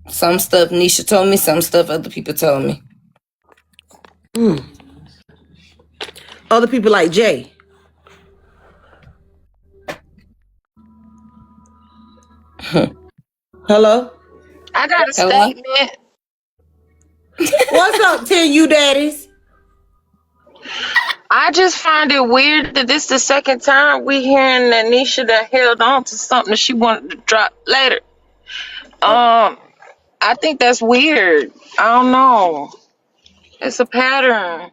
Some stuff Nisha told me, some stuff other people told me. Other people like Jay. Hello? I got a Hello? statement. What's up, 10 you daddies? I just find it weird that this the second time we hearing that Nisha done held on to something that she wanted to drop later. I think that's weird. I don't know. It's a pattern.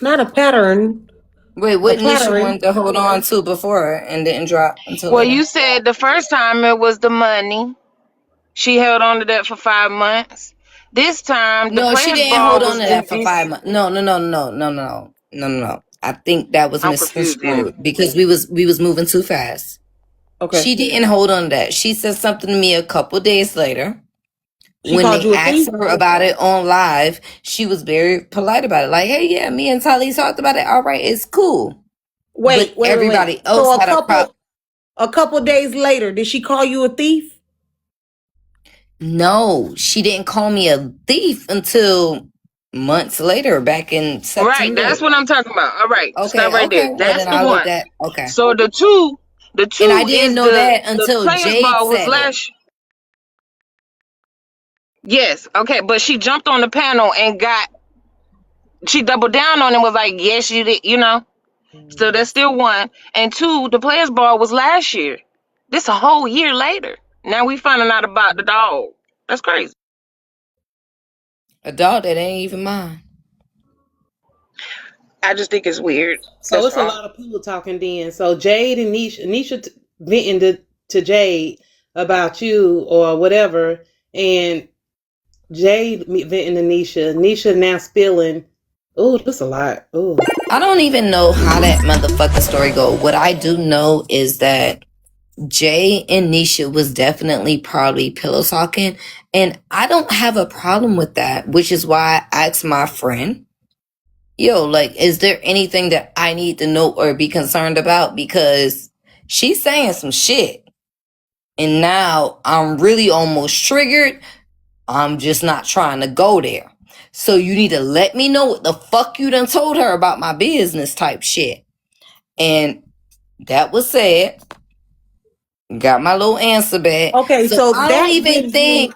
Not a pattern. Wait, A what Nisha pattern. wanted to hold on to before and didn't drop until Well, later? you said the first time it was the money. She held on to that for 5 months. This time the No, she players didn't ball hold on was to in that for DC. 5 months. No, no, no, no, no, no, no, no, no, no. I think that was I'm confused then. misconstrued because we was moving too fast. Okay. She didn't hold on to that. She said something to me a couple days later. She When called they you a asked thief? her about it on live, she was very polite about it. Like, hey, yeah, me and Tylee talked about it. All right, it's cool. But Wait. everybody else So had a problem. a couple days later, did she call you a thief? No, she didn't call me a thief until months later, back in Right, September. that's what I'm talking about. All right, stop Okay, right there. okay. Well, That's then the I'll let one. that. Okay. So the And I two didn't is know that the until players Jade ball was said it. last. Yes, okay, but she jumped on the panel and she doubled down on it and was like, yes, you did, you know. So that's still one. And two, the players ball was last year. This a whole year later. Now we finding out about the dog. That's crazy. A dog that ain't even mine. I just think it's weird. So That's it's a all. lot of people talking then. So Jade and Nisha venting to Jade about you or whatever, and Jade venting to Nisha now spilling. Oh, that's a lot. Oh, I don't even know how that motherfucking story go. What I do know is that Jay and Nisha was definitely probably pillow talking, and I don't have a problem with that, which is why I asked my friend, yo, like, is there anything that I need to know or be concerned about? Because she's saying some shit. And now I'm really almost triggered. I'm just not trying to go there. So you need to let me know what the fuck you done told her about my business type shit. And that was said. Got my little answer back. Okay, So so I don't that even gives me. think.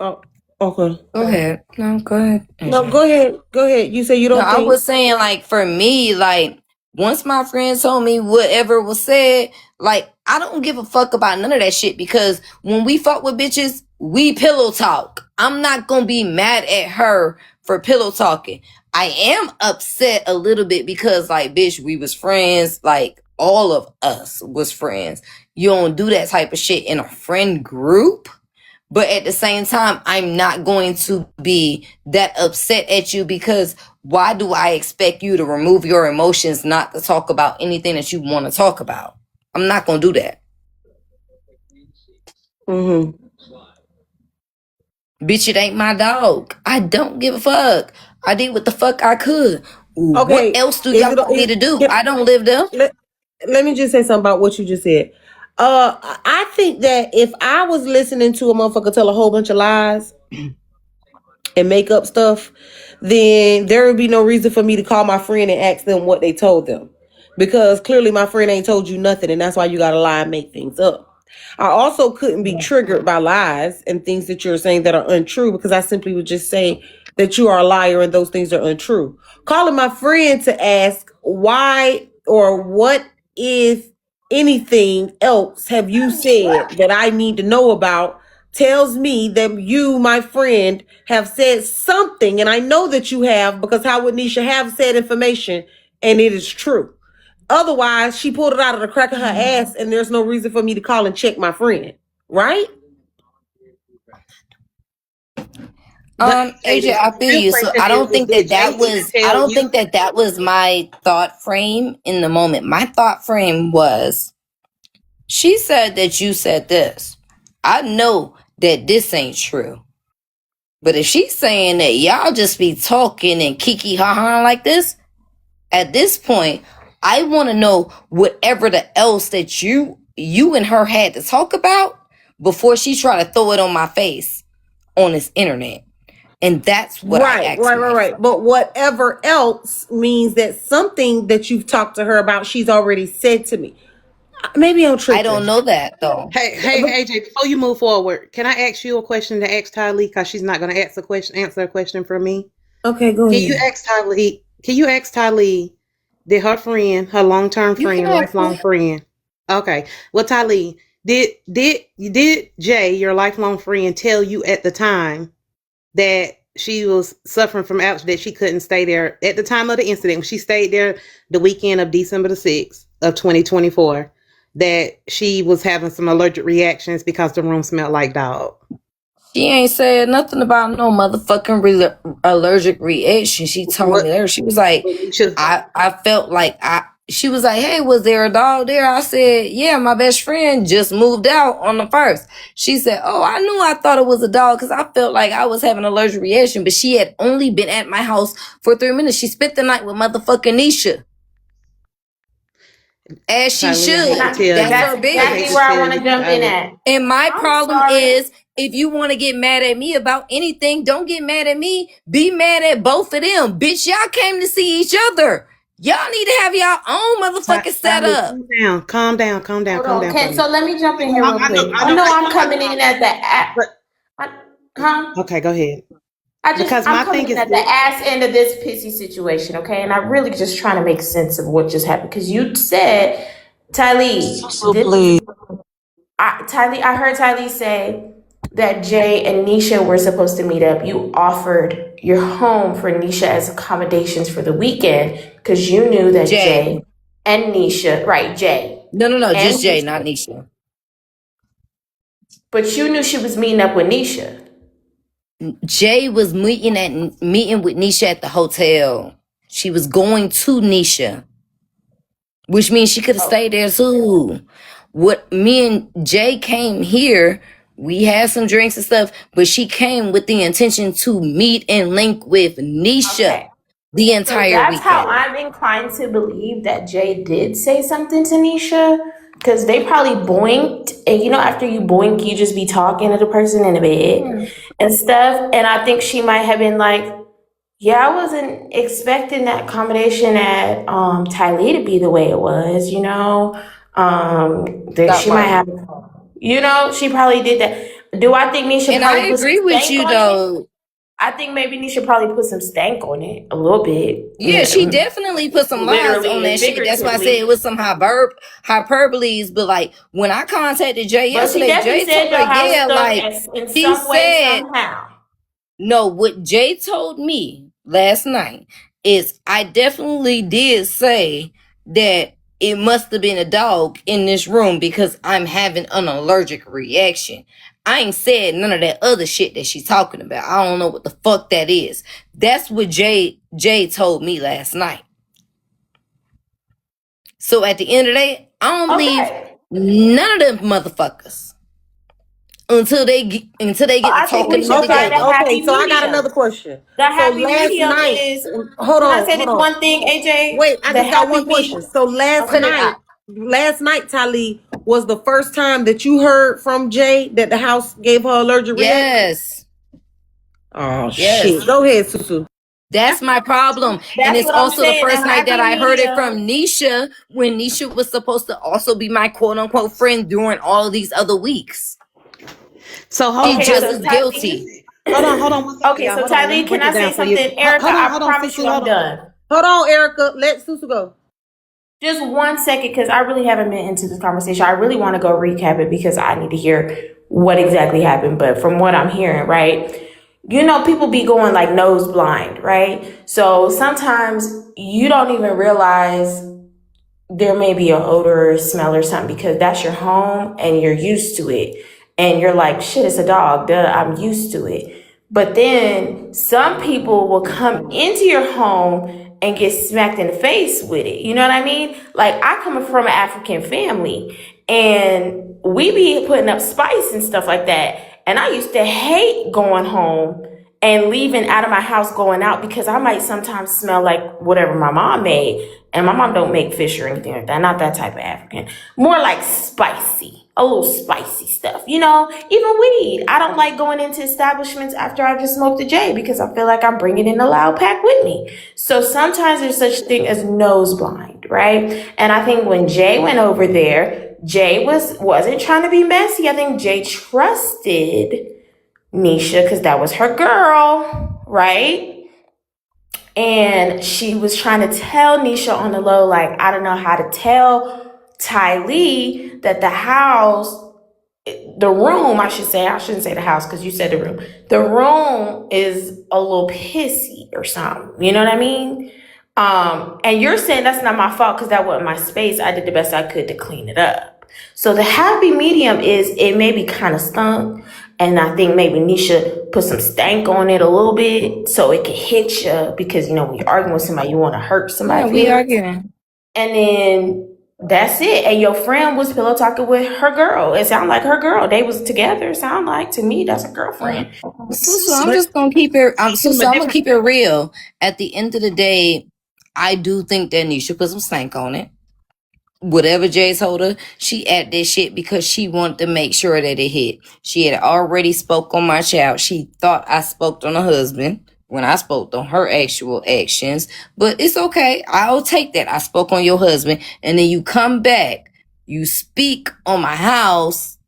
Oh, okay. Go ahead. No, go ahead. No, AJ. go ahead. Go ahead. You say you No, don't I think. was saying, like, for me, like, once my friends told me whatever was said, like, I don't give a fuck about none of that shit because when we fuck with bitches, we pillow talk. I'm not gonna be mad at her for pillow talking. I am upset a little bit because, like, bitch, we was friends. Like, all of us was friends. You don't do that type of shit in a friend group. But at the same time, I'm not going to be that upset at you because why do I expect you to remove your emotions not to talk about anything that you want to talk about? I'm not going to do that. Mm-hmm. Bitch, it ain't my dog. I don't give a fuck. I did what the fuck I could. What Okay. else do Is y'all it? want me to do? I don't live there. Let me just say something about what you just said. I think that if I was listening to a motherfucker tell a whole bunch of lies and make up stuff, then there would be no reason for me to call my friend and ask them what they told them. Because clearly my friend ain't told you nothing, and that's why you gotta lie and make things up. I also couldn't be triggered by lies and things that you're saying that are untrue because I simply would just say that you are a liar and those things are untrue. Calling my friend to ask why or what, if anything else, have you said that I need to know about tells me that you, my friend, have said something, and I know that you have because how would Nisha have said information and it is true? Otherwise, she pulled it out of the crack of her ass, and there's no reason for me to call and check my friend, right? but AJ, the I feel you. So question I don't is, think did that that Jade was, I tell don't you? think that that was my thought frame in the moment. My thought frame was, she said that you said this. I know that this ain't true. But if she's saying that y'all just be talking and kiki ha ha like this, at this point, I want to know whatever the else that you and her had to talk about before she try to throw it on my face on this internet. And that's what I asked Right. myself. But whatever else means that something that you've talked to her about, she's already said to me. Maybe I'm tripping. I don't know that though. Hey, AJ, before you move forward, can I ask you a question to ask Tylee? Because she's not going to answer a question for me. Okay, go Can you ahead. ask Tylee? Did her friend, her long-term You can friend, ask lifelong me. friend? Okay. Well, Tylee, did Jay, your lifelong friend, tell you at the time that she was suffering from allergy, that she couldn't stay there at the time of the incident? When she stayed there the weekend of December the 6th of 2024, that she was having some allergic reactions because the room smelled like dog. She ain't said nothing about no motherfucking allergic reaction. She told me there. She was like, I felt like she was like, hey, was there a dog there? I said, yeah, my best friend just moved out on the 1st. She said, oh, I thought it was a dog because I felt like I was having an allergic reaction, but she had only been at my house for 3 minutes. She spent the night with motherfucking Nisha. As she Tylee, should. That's her Exactly bitch. where I want to jump in at. And my I'm problem sorry. is, if you want to get mad at me about anything, don't get mad at me. Be mad at both of them. Bitch, y'all came to see each other. Y'all need to have y'all own motherfucking setup. Calm down. Hold on. Okay, so let me jump in here real quick. I know I'm coming in at the Okay, go ahead. I'm coming in at the ass end of this pissy situation, okay? And I'm really just trying to make sense of what just happened because you said, Tylee, I heard Tylee say that Jay and Nisha were supposed to meet up. You offered your home for Nisha as accommodations for the weekend because you knew that Jay and Nisha, right? Jay. No, just Jay, not Nisha. But you knew she was meeting up with Nisha. Jay was meeting with Nisha at the hotel. She was going to Nisha, which means she could have stayed there too. What me and Jay came here, we had some drinks and stuff, but she came with the intention to meet and link with Nisha the entire That's weekend. how I'm inclined to believe that Jay did say something to Nisha. Because they probably boinked. And you know, after you boink, you just be talking to the person in the bed and stuff. And I think she might have been like, yeah, I wasn't expecting that accommodation at Tylee to be the way it was, you know. That she might have, you know, she probably did that. Do I think Nisha And probably I put some agree with stank you on though. it? I think maybe Nisha probably put some stank on it a little bit. Yeah, she definitely put some lies on that shit. That's why I said it was some hyperboles. But like when I contacted Jay yesterday, Jay told her, yeah, like he said, no, what Jay told me last night is I definitely did say that it must have been a dog in this room because I'm having an allergic reaction. I ain't said none of that other shit that she's talking about. I don't know what the fuck that is. That's what Jay told me last night. So at the end of the day, I don't believe none of them motherfuckers until they get to talking shit together. Okay, so I got another question. The happy last medium night, is. hold on. Can I say this one thing, AJ? Wait, I just got one question. medium. So last night, Tylee, was the first time that you heard from Jay that the house gave her allergic reaction? Yes. Oh shit! Go ahead, Susu. That's my problem. And it's also the first night that I heard it from Nisha when Nisha was supposed to also be my quote unquote friend during all of these other weeks. So she just is guilty. Hold on. Okay, so Tylee, can I say something? Erica, I promise you I'm done. Hold on, Erica. Let Susu go. Just 1 second, because I really haven't been into this conversation. I really want to go recap it because I need to hear what exactly happened. But from what I'm hearing, right? You know, people be going like nose blind, right? So sometimes you don't even realize there may be an odor or smell or something because that's your home and you're used to it. And you're like, shit, it's a dog. Duh, I'm used to it. But then some people will come into your home and get smacked in the face with it. You know what I mean? Like, I come from an African family and we be putting up spice and stuff like that. And I used to hate going home and leaving out of my house going out because I might sometimes smell like whatever my mom made. And my mom don't make fish or anything like that. Not that type of African. More like spicy. A little spicy stuff. You know, even weed. I don't like going into establishments after I just smoked a J because I feel like I'm bringing in the loud pack with me. So sometimes there's such a thing as nose blind, right? And I think when Jay went over there, Jay wasn't trying to be messy. I think Jay trusted Nisha because that was her girl, right? And she was trying to tell Nisha on the low, like, I don't know how to tell Tylee that the room, I should say, I shouldn't say the house because you said the room. The room is a little pissy or something. You know what I mean? And you're saying that's not my fault because that wasn't my space. I did the best I could to clean it up. So the happy medium is it maybe kind of stunk. And I think maybe Nisha put some stank on it a little bit so it could hit you because, when you're arguing with somebody, you want to hurt somebody. Yeah, we arguing. And then that's it. And your friend was pillow talking with her girl. It sounded like her girl. They was together. It sounded like to me that's a girlfriend. So I'm just gonna keep it. I'm gonna keep it real. At the end of the day, I do think that Nisha put some stank on it. Whatever Jay told her, she added this shit because she wanted to make sure that it hit. She had already spoke on my child. She thought I spoke on her husband when I spoke on her actual actions. But it's okay. I'll take that. I spoke on your husband. And then you come back, you speak on my house,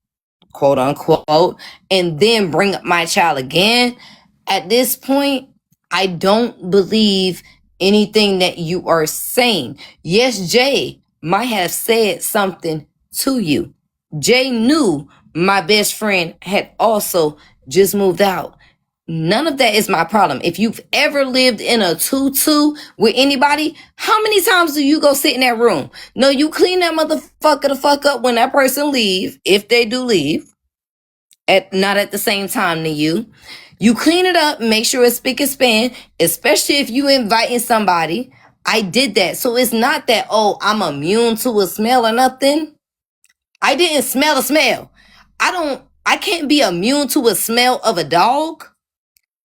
quote unquote, and then bring up my child again. At this point, I don't believe anything that you are saying. Yes, Jay might have said something to you. Jay knew my best friend had also just moved out. None of that is my problem. If you've ever lived in a 2-2 with anybody, how many times do you go sit in that room? No, you clean that motherfucker the fuck up when that person leave, if they do leave, not at the same time to you. You clean it up, make sure it's spick and span, especially if you inviting somebody. I did that. So it's not that, oh, I'm immune to a smell or nothing. I didn't smell a smell. I can't be immune to a smell of a dog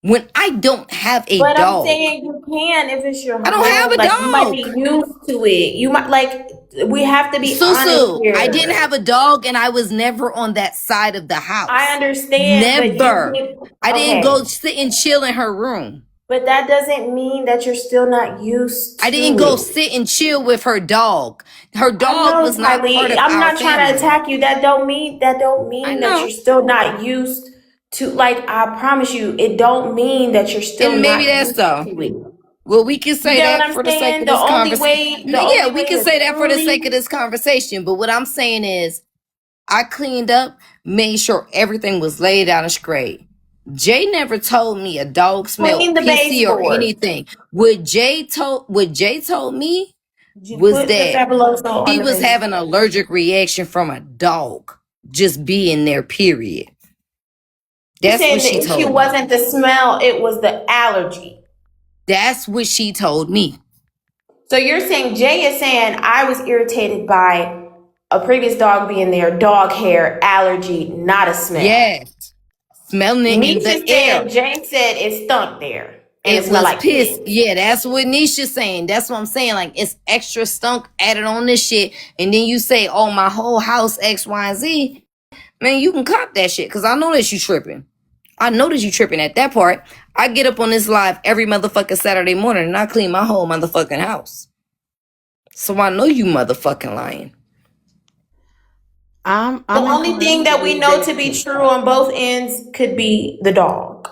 when I don't have a But dog. I'm saying you can if it's your home. I don't have a dog. You might be used to it. You might we have to be honest Susu, here. I didn't have a dog and I was never on that side of the house. I understand. Never. I didn't okay. go sit and chill in her room. But that doesn't mean that you're still not used to I didn't go sit and chill with her dog. Her dog was not part of I'm our not trying to family. attack you. That don't mean that you're still not used to, like, I promise you, it don't mean that you're still And maybe not that's used so. to it. Well, we can say You get what that I'm for the sake saying? of The this only conversation. way- the Yeah, only we way can to say that for the truly- sake of this conversation. But what I'm saying is, I cleaned up, made sure everything was laid out and straight. Jay never told me a dog smelled Clean the pissy or baseboard. anything. What Jay told me You was put the that Fabuloso on he the was baseboard. having an allergic reaction from a dog just being there, period. That's Saying what she the told issue me. wasn't the smell, it was the allergy. That's what she told me. So you're saying Jay is saying I was irritated by a previous dog being there, dog hair, allergy, not a smell. Yes. Smelling it in the air. Jay said it stunk there. And It smelled was like piss. piss. Yeah, that's what Nisha's saying. That's what I'm saying. Like, it's extra stunk added on this shit. And then you say, oh, my whole house X, Y, and Z. Man, you can cop that shit. Because I know that you tripping. I know that you tripping at that part. I get up on this live every motherfucking Saturday morning and I clean my whole motherfucking house. So I know you motherfucking lying. I'm The only thing that we know to be true on both ends could be the dog.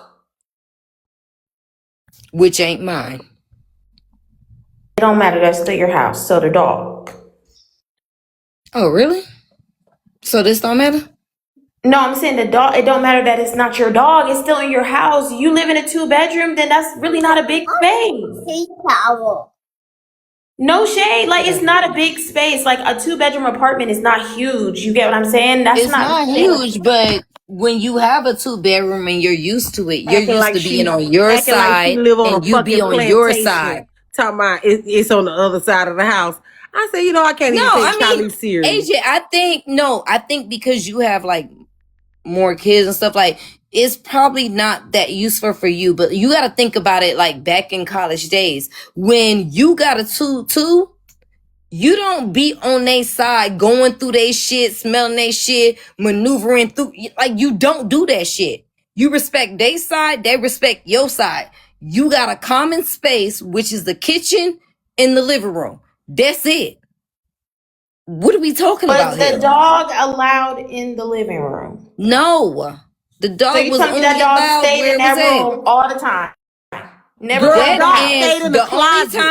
Which ain't mine. It don't matter. That's still your house. So the dog. Oh, really? So this don't matter? No, I'm saying the dog. It don't matter that it's not your dog. It's still in your house. You live in a 2-bedroom, then that's really not a big space. No shade. Like, it's not a big space. Like, a 2-bedroom apartment is not huge. You get what I'm saying? That's It's not huge, but when you have a 2-bedroom and you're used to it, you're Acting used like to she- being on your acting like side she live on and a you be fucking on your plantation. side. Talking about it's on the other side of the house. I say, I can't even take Tylee serious. AJ, I think because you have like more kids and stuff, like it's probably not that useful for you, but you got to think about it like back in college days when you got a 2-2. You don't be on their side, going through their shit, smelling their shit, maneuvering through. Like, you don't do that shit. You respect their side, they respect your side. You got a common space, which is the kitchen and the living room. That's it. What are we talking Was about the here? dog allowed in the living room? No. The So dog you was telling me that only dog allowed stayed where in it was that at. room all the time? Never Girl, left That the dog house. stayed and in the the only closet.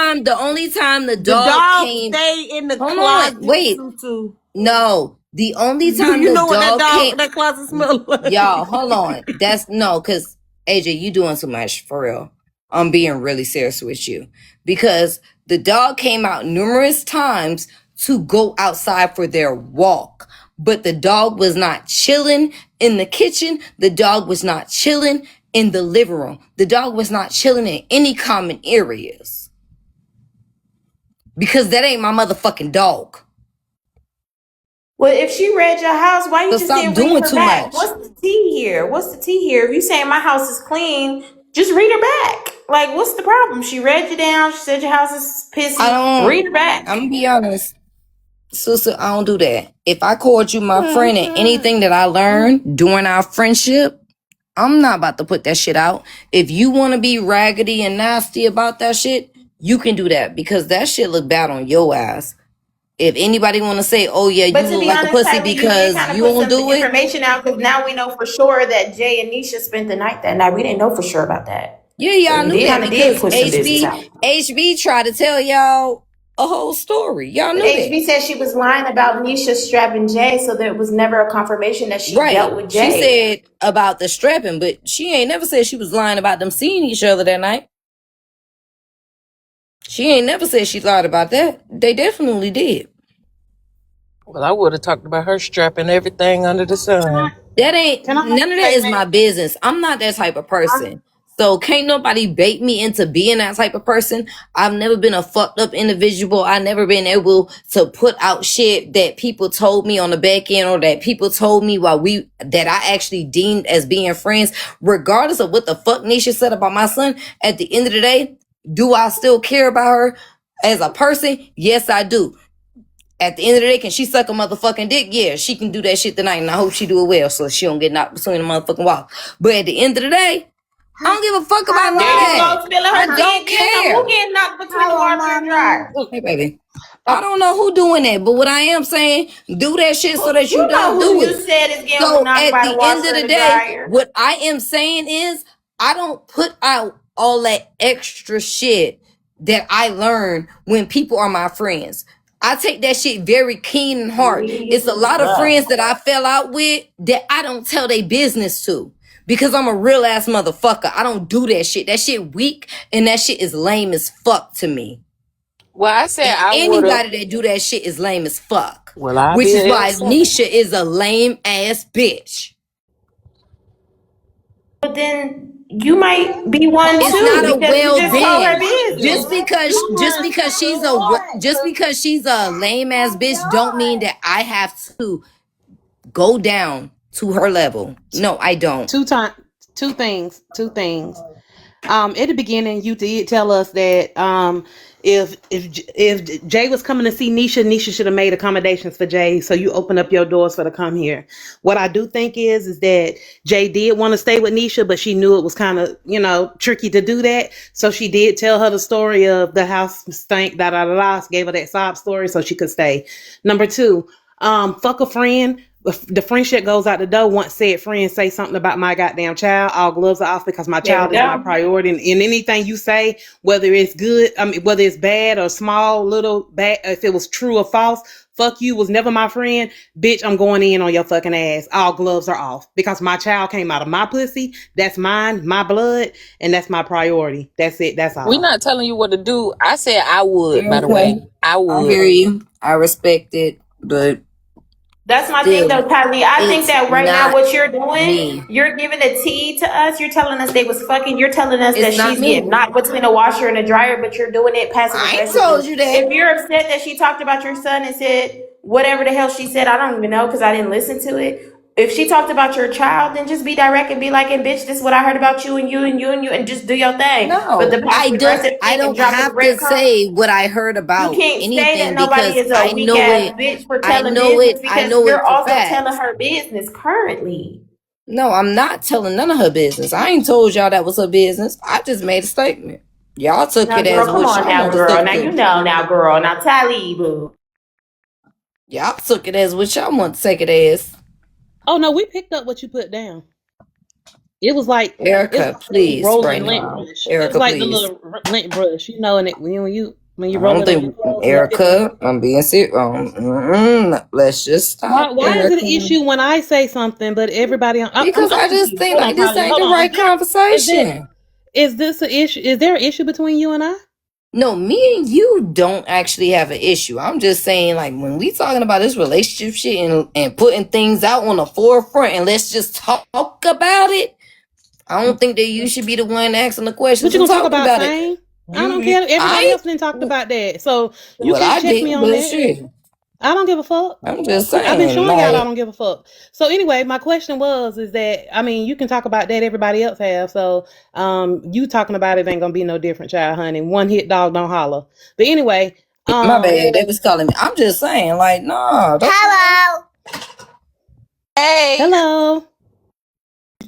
time the The dog dog came. stayed in the Hold on, closet, wait. Tutu. No, the only Do time you the know what dog came. that closet smell like? Y'all, hold on. That's no, because AJ, you doing too much for real. I'm being really serious with you because the dog came out numerous times to go outside for their walk, but the dog was not chilling in the kitchen. The dog was not chilling in the living room. The dog was not chilling in any common areas because that ain't my motherfucking dog. Well, if she read your house, why you So just stop didn't read doing her too back? much. What's the tea here? What's the tea here? If you saying my house is clean, just read her back. Like, what's the problem? She read you down. She said your house is pissy. Read her back. I'm gonna be honest. Sister, I don't do that. If I called you my friend and anything that I learned during our friendship, I'm not about to put that shit out. If you want to be raggedy and nasty about that shit, you can do that because that shit look bad on your ass. If anybody want to say, oh yeah, But you to look be like a honest, pussy Tylee, you did because kind of you put won't some do it. information out because now we know for sure that Jay and Nisha spent the night that night. We didn't know for sure about that. Yeah, So y'all you knew did that kind of did because push some business out. HB tried to tell y'all a whole story. Y'all But knew that. HB said she was lying about Nisha strapping Jay, so there was never a confirmation that she Right. dealt with She Jay. said about the strapping, but she ain't never said she was lying about them seeing each other that night. She ain't never said she lied about that. They definitely did. Well, I would have talked about her strapping everything under the sun. That ain't Can I make none of a that is statement? my business. I'm not that type of person. So can't nobody bait me into being that type of person. I've never been a fucked up individual. I never been able to put out shit that people told me on the back end or that people told me that I actually deemed as being friends. Regardless of what the fuck Nisha said about my son, at the end of the day, do I still care about her as a person? Yes, I do. At the end of the day, can she suck a motherfucking dick? Yeah, she can do that shit tonight, and I hope she do it well so she don't get knocked between the motherfucking walls. But at the end of the day, I don't give a fuck about none of There you that. go, spilling I her tea don't again. Now, who care. getting knocked between the washer and dryer? Hey, baby. I don't know who doing that, but what I am saying, do that shit so that you You know don't who do you it. said is getting So knocked at by the the end of washer the and the day, dryer. what I am saying is I don't put out all that extra shit that I learn when people are my friends. I take that shit very keen and hard. It's a lot of friends that I fell out with that I don't tell they business to. Because I'm a real ass motherfucker. I don't do that shit. That shit weak and that shit is lame as fuck to me. Well, I said And I would have. anybody that do that shit is lame as fuck. Well, I'll Which be is an why exception. Nisha is a lame ass bitch. But then you might be one It's too not a because you well just told her then. business. Just because she's a lame ass bitch don't mean that I have to go down to her level. No, I don't. Two things. At the beginning, you did tell us that if Jay was coming to see Nisha should have made accommodations for Jay, so you open up your doors for to come here. What I do think is that Jay did want to stay with Nisha, but she knew it was kind of tricky to do that, so she did tell her the story of the house stank, gave her that sob story so she could stay. Number two, fuck a friend. The friendship goes out the door once said friends say something about my goddamn child. All gloves are off because my There child we is my go. priority. And anything you say, whether it's good, whether it's bad or small, little bad, if it was true or false, fuck you was never my friend. Bitch, I'm going in on your fucking ass. All gloves are off because my child came out of my pussy. That's mine, my blood, and that's my priority. That's it. That's We're all. not telling you what to do. I said I would, by the Okay. way. I I would. hear you. I respect it, but That's my thing still, though, Tylee. I think it's that right now not what you're doing, me. you're giving a tea to us. You're telling us they was fucking. You're telling us It's that not she's me. getting knocked between a washer and a dryer, but you're doing it passive I ain't told aggressively. you that. If you're upset that she talked about your son and said whatever the hell she said, I don't even know because I didn't listen to it. If she talked about your child, then just be direct and be like, and bitch, this is what I heard about you and you and you and you and just do your thing. But No, the passive aggressive I thing and don't dropping have to breadcrumbs, say what I heard you about can't say that anything nobody because is a weak ass bitch for telling business I because know you're it for also telling facts. her business currently. No, I'm not telling none of her business. I ain't told y'all that was her business. I just made a statement. Y'all took Now, it girl, as come what on y'all now, want to girl. take Now you it. know now, girl. Now Tylee, boo. Y'all took it as what y'all want to take it as. Oh no, we picked up what you put down. It was like it's Erica, like the little please, rolling right lint now. brush. It was Erica, like the please. little lint brush, and it when you I roll don't it on your think clothes and it pick it up. Erica. I'm being serious. Let's just stop, Why is it an Erica. issue when I say something, but everybody? I'm Because I just confused. think Hold on, like this Tylee. ain't Hold the on. right Is there conversation. is this an issue? Is there an issue between you and I? No, me and you don't actually have an issue. I'm just saying, like, when we talking about this relationship shit and putting things out on the forefront and let's just talk about it. I don't think that you should be the one asking the What questions you and gonna talk talking about, about it. Fame? I don't care. Everybody I else didn't talked about that, so you well, can't I check me did, on but that. shit. I don't give a fuck. I'm just I've been saying, showing y'all I like, don't give a fuck. So anyway, my question is that I mean you can talk about that everybody else have. So you talking about it ain't gonna be no different, child, honey. One hit dog don't holler. But anyway, my bad. They was calling me. I'm just saying, like, no. Hello. Hey. hello.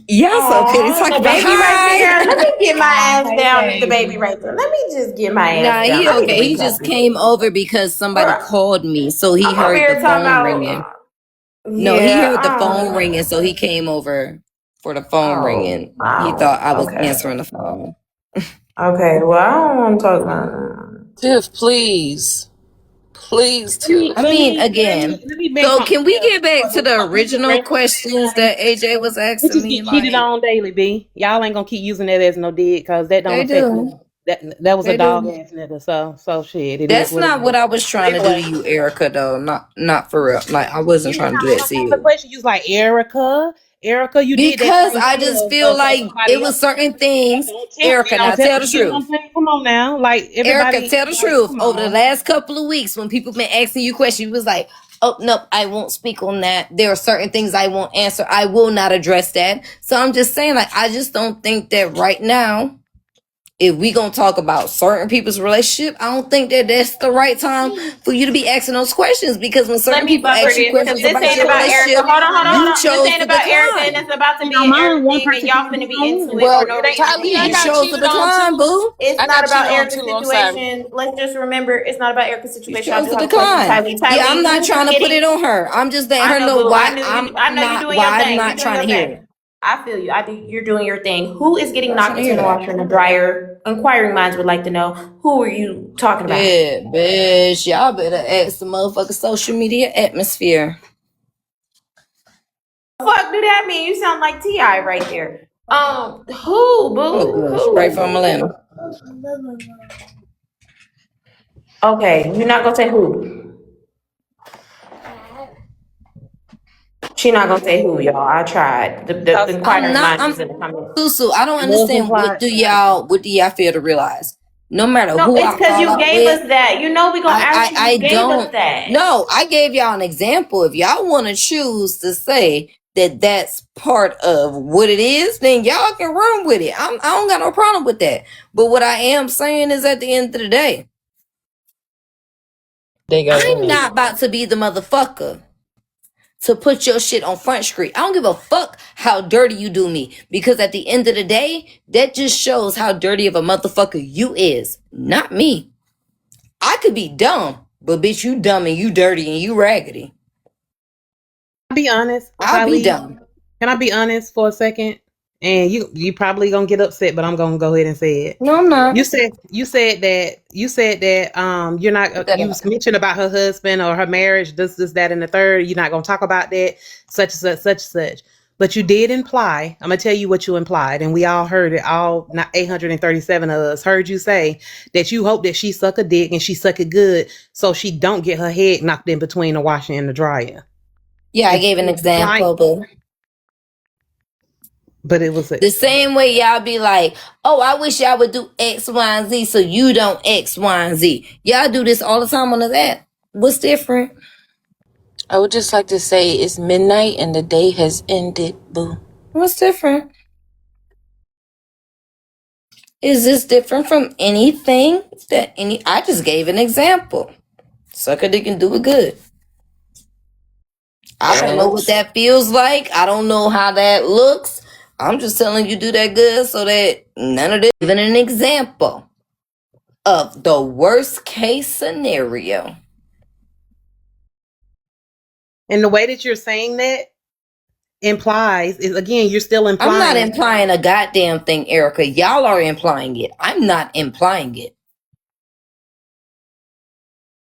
Y'all so petty. Aw, Talk the about baby right there. Let hi. me get my ass Hey, down to the baby baby. right there. Let me just get my ass Nah, down. he I need to okay. He reach out just to you. came over because somebody Bruh, called me, so he I'm over heard the here talking phone about, ringing. No, he yeah, heard the I phone don't, ringing, so he came over for the phone oh, ringing. He thought I wow. was Okay. answering the phone. Okay, well, I don't want to talk about that. Tiff, please. Please, Let me Tiff. I let mean, me let again. me let me make So something can we clear get back for to the for future original reference. questions that AJ was asking Bitches me? get cheated Like on daily, B. Y'all ain't gonna keep using that as no dig because that don't they affect do, me. That was a they dog do. ass nigga. So shit, it is That's what it not what is. I was But trying to do to anyway, you, Erica. Though, not for real. Like I wasn't anytime trying to do I that to asked the you. question, you was like, Erica, you did that Because same I shit just feel for like it somebody else. was certain Now, things. don't tempt me. Erica, now tell the You get what I'm truth. saying? Come on now. Like Erica, everybody, tell the like, truth. come Over the on. last couple of weeks, when people been asking you questions, you was like, "Oh no, I won't speak on that. There are certain things I won't answer. I will not address that." So I'm just saying, like, I just don't think that right now, if we gonna talk about certain people's relationship, I don't think that that's the right time for you to be asking those questions. Because when Let certain me people buffer ask you this because questions this about ain't your about Erica. relationship, Hold you on. This chose ain't to about Erica, and decline. it's about to In be our an mind, one everything, and person y'all can finna do be into something. it for Well, no It reason. ain't Tylee, I me. You got chose to cheated on decline, too. boo. It's I not got cheated about on Erica's too. I'm sorry. situation. Let's just remember, it's not about Erica's You situation. I chose do to have a question, decline. Tylee. Yeah, I'm Tylee, not who's trying to put it getting? on her. I'm just letting I her know, know boo. I why knew you. I'm I know you not doing your why I'm thing. not You doing trying your to hear it. thing. I feel you. You're doing your thing. Who is getting I'm not knocked trying to hear between the that. washer and the dryer? Inquiring minds would like to know. Who are you talking about? Yeah, bitch. Y'all better ask the motherfucking social media atmosphere. Fuck, do that mean? You sound like Ti right there. Who, Oh, boo? good. Straight Who? from Atlanta. Okay, you're not gonna say who. She not gonna say who, y'all. I tried. The Cause I'm inquiring not. minds I'm is in the comments. Susu. I don't Love understand implied. what do y'all fail to realize? No matter No, who it's I because fall you out gave with, us that. You know we gonna ask you. I You gave us don't. that. No, I gave y'all an example. If y'all want to choose to say that that's part of what it is, then y'all can run with it. I don't got no problem with that. But what I am saying is, at the end of the day, they go I'm again. not about to be the motherfucker to put your shit on Front Street. I don't give a fuck how dirty you do me. Because at the end of the day, that just shows how dirty of a motherfucker you is. Not me. I could be dumb, but bitch, you dumb and you dirty and you raggedy. I'll be honest, I'll be Tylee. dumb. Can I be honest for a second? And you probably gonna get upset, but I'm gonna go ahead and say it. No, I'm not. You said that you're Put not that you in. was mentioned about her husband or her marriage, this that and the third. You're not gonna talk about that, such and such. But you did imply. I'm gonna tell you what you implied, and we all heard it. All not 837 of us heard you say that you hope that she suck a dick and she suck it good, so she don't get her head knocked in between the washer and the dryer. Yeah, I And gave an you implying, example, but it was a the same way y'all be like, oh, I wish y'all would do X, Y, and Z so you don't X, Y, and Z. Y'all do this all the time on the app. What's different? I would just like to say it's midnight and the day has ended, boo. What's different? Is this different from anything I just gave an example. Suck a dick and do it good. I don't know what that feels like. I don't know how that looks. I'm just telling you do that good so that none of this. Even an example of the worst case scenario. And the way that you're saying that implies is, again, you're still implying. I'm not implying a goddamn thing, Erica. Y'all are implying it. I'm not implying it.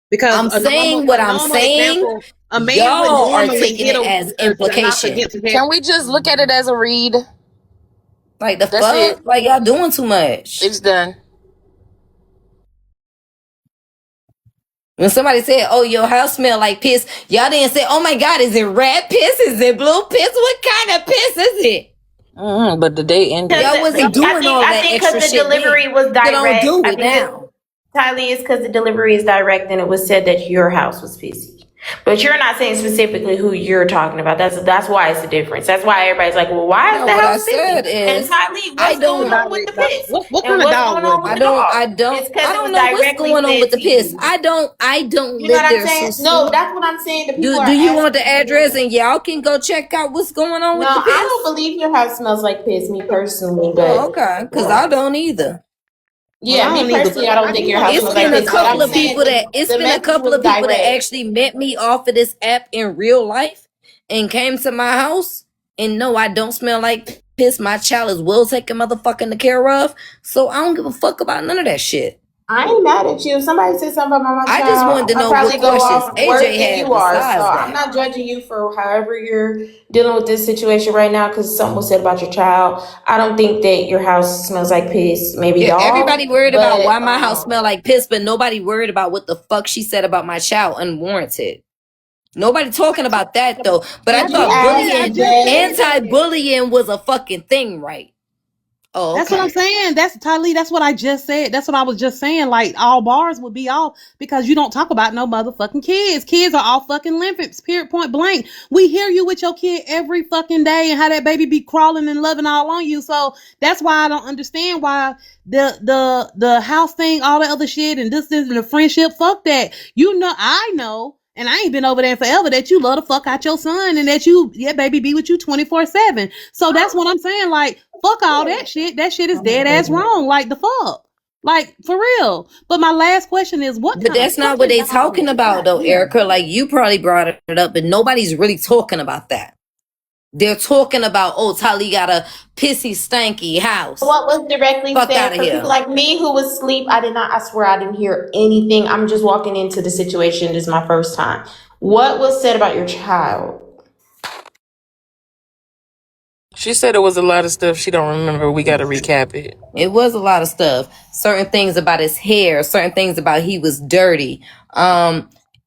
Because I'm saying what I'm saying. Example, a man Y'all would are normally taking hit it as a knock implication. against his head. Can we just look at it as a read? Like the That's fuck? it. Like y'all doing too much. It's done. When somebody said, "Oh, your house smell like piss," y'all didn't say, "Oh my God, is it red piss? Is it blue piss? What kind of piss is it?" But the day ended. Y'all wasn't doing all that extra the shit delivery then. was You direct. don't do I it think now. Tylee, is because the delivery is direct and it was said that your house was pissy. But you're not saying specifically who you're talking about. That's why it's a difference. That's why everybody's like, well, why is No, the what I house said pissy? And is, Tylee, I what's going don't. on with the piss? What And kind of what's dog going was on with it? the dog? I don't. It's because I it was don't know what's directly going on said with the to piss. you. I don't You know live what I'm there, saying? Susu. No, that's what I'm saying. The people are Do you want the asking address and y'all can go check out what's going on No, with the piss? I don't believe your house smells like piss, me personally, Oh, but okay. Because I don't either. yeah, I me don't either, personally, but I don't I think do your want house to It's smells check like been a it piss. But couple I'm of out. people saying that it's the been a message couple was of people that direct. actually met me off of this app in real life and came to my house. And no, I don't smell like piss. My child is well taken motherfucking care of. So I don't give a fuck about none of that shit. I ain't mad at you. If somebody says something about my I just wanted child, to I'll know what probably go questions off worse AJ than had you are. So besides I'm that. not judging you for however you're dealing with this situation right now because something was said about your child. I don't think that your house smells like piss, maybe Yeah, dog. everybody worried about why But my house smelled like piss, but nobody worried about what the fuck she said about my child unwarranted. Nobody talking about that though. But I did you thought ask bullying, Jay? anti-bullying was a fucking thing, right? Oh, That's what I'm okay. saying. That's Tylee. That's what I just said. That's what I was just saying. Like all bars would be off because you don't talk about no motherfucking kids. Kids are all fucking limpets. Period. Point blank. We hear you with your kid every fucking day and how that baby be crawling and loving all on you. So that's why I don't understand why the house thing, all the other shit, and this and the friendship. Fuck that. You know, I know. And I ain't been over there forever that you love the fuck out your son and that baby be with you 24/7. So that's what I'm saying. Like, fuck all that shit. That shit is dead ass wrong. Like the fuck. Like for real. But my last question is what But kind of that's not what they fucking dog talking is about that? though, Erica. Like you probably brought it up, but nobody's really talking about that. They're talking about, oh, Tylee got a pissy, stanky house. What was directly Fuck said outta for here. people like me who was asleep? I swear I didn't hear anything. I'm just walking into the situation. This is my first time. What was said about your child? She said it was a lot of stuff she don't remember. We got to recap it. It was a lot of stuff. Certain things about his hair, certain things about he was dirty.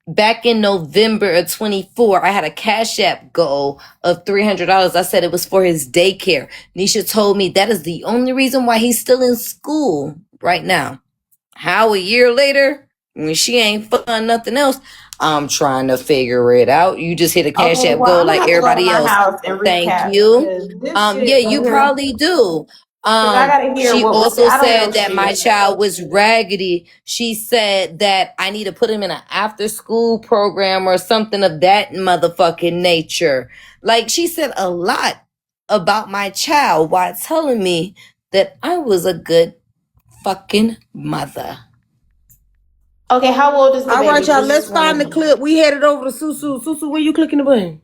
Back in November of 24, I had a Cash App goal of $300. I said it was for his daycare. Nisha told me that is the only reason why he's still in school right now. How a year later, when she ain't fun nothing else, I'm trying to figure it out. You just hit a Cash Okay, App well, goal I'm gonna like have to go to everybody my else. house and Thank recap you. because this shit Yeah, right you here. probably do. Because I gotta hear She what was said. also I don't know said that my shit. child was raggedy. She said that I need to put him in an after school program or something of that motherfucking nature. Like she said a lot about my child while telling me that I was a good fucking mother. Okay, how old is the All baby? right, y'all. Just Let's wanna find the know. clip. We headed over to Susu. Susu, where you clicking the button?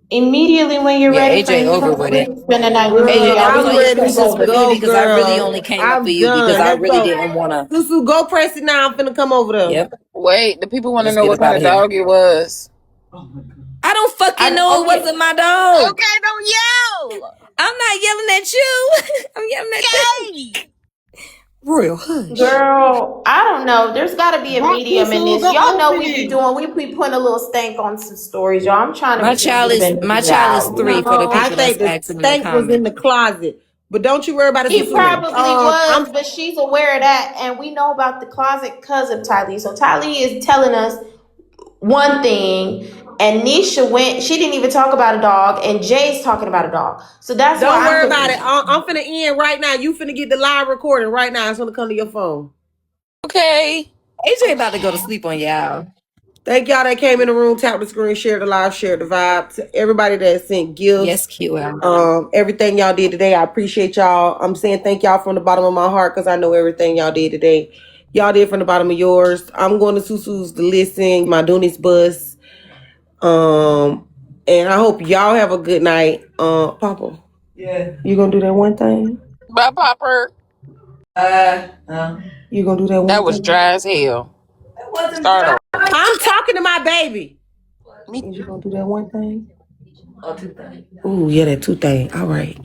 Immediately when you're Yeah, ready for AJ him to over come with sleep, it. spend the night with me, AJ, Girl, y'all. don't We tell I'm your can ready sleep questions to for over. me go, because I really girl. only came up for I'm you because done. I Let's really go. didn't want to. Susu, go press it now. I'm finna come over there. Yep, Wait, the people want to let's know get what up kind out of of here. dog it was. I don't fucking know it Okay, wasn't my dog. Okay, don't yell. I'm not yelling at you. I'm yelling at them. Okay. Royal, hush. girl, I don't know. There's got to be a Rock medium in Susu, this. go Y'all know open it. we be putting a little stank on some stories, y'all. I'm trying to My be just child give the is benefit my of the child is doubt, you 3 for the know? I people that's think the asking in the stank was in the comments. closet. But don't you worry about it, He Susu. probably was, I'm but she's aware of that, and we know about the closet because of Tylee. So Tylee is telling us one thing, and Nisha went. She didn't even talk about a dog, and Jay's talking about a dog. So that's why don't I'm worry about it. confused. I'm finna end right now. You finna get the live recording right now. It's gonna come to your phone. Okay. AJ about to go to sleep on y'all. Thank y'all that came in the room, tap the screen, share the live, share the vibe. To everybody that sent gifts, Yes, QL. everything y'all did today, I appreciate y'all. I'm saying thank y'all from the bottom of my heart because I know everything y'all did today. Y'all did from the bottom of yours. I'm going to Susu's to listen, my Dooney's bus. And I hope y'all have a good night. Papa. Yeah. You gonna do that one thing? Bye, Popper. You gonna do that one That was thing? dry as hell. That wasn't Start dry. over. I'm talking to my baby. Me Is you gonna do that one thing? Or two things? Ooh, yeah, that two thing. All right.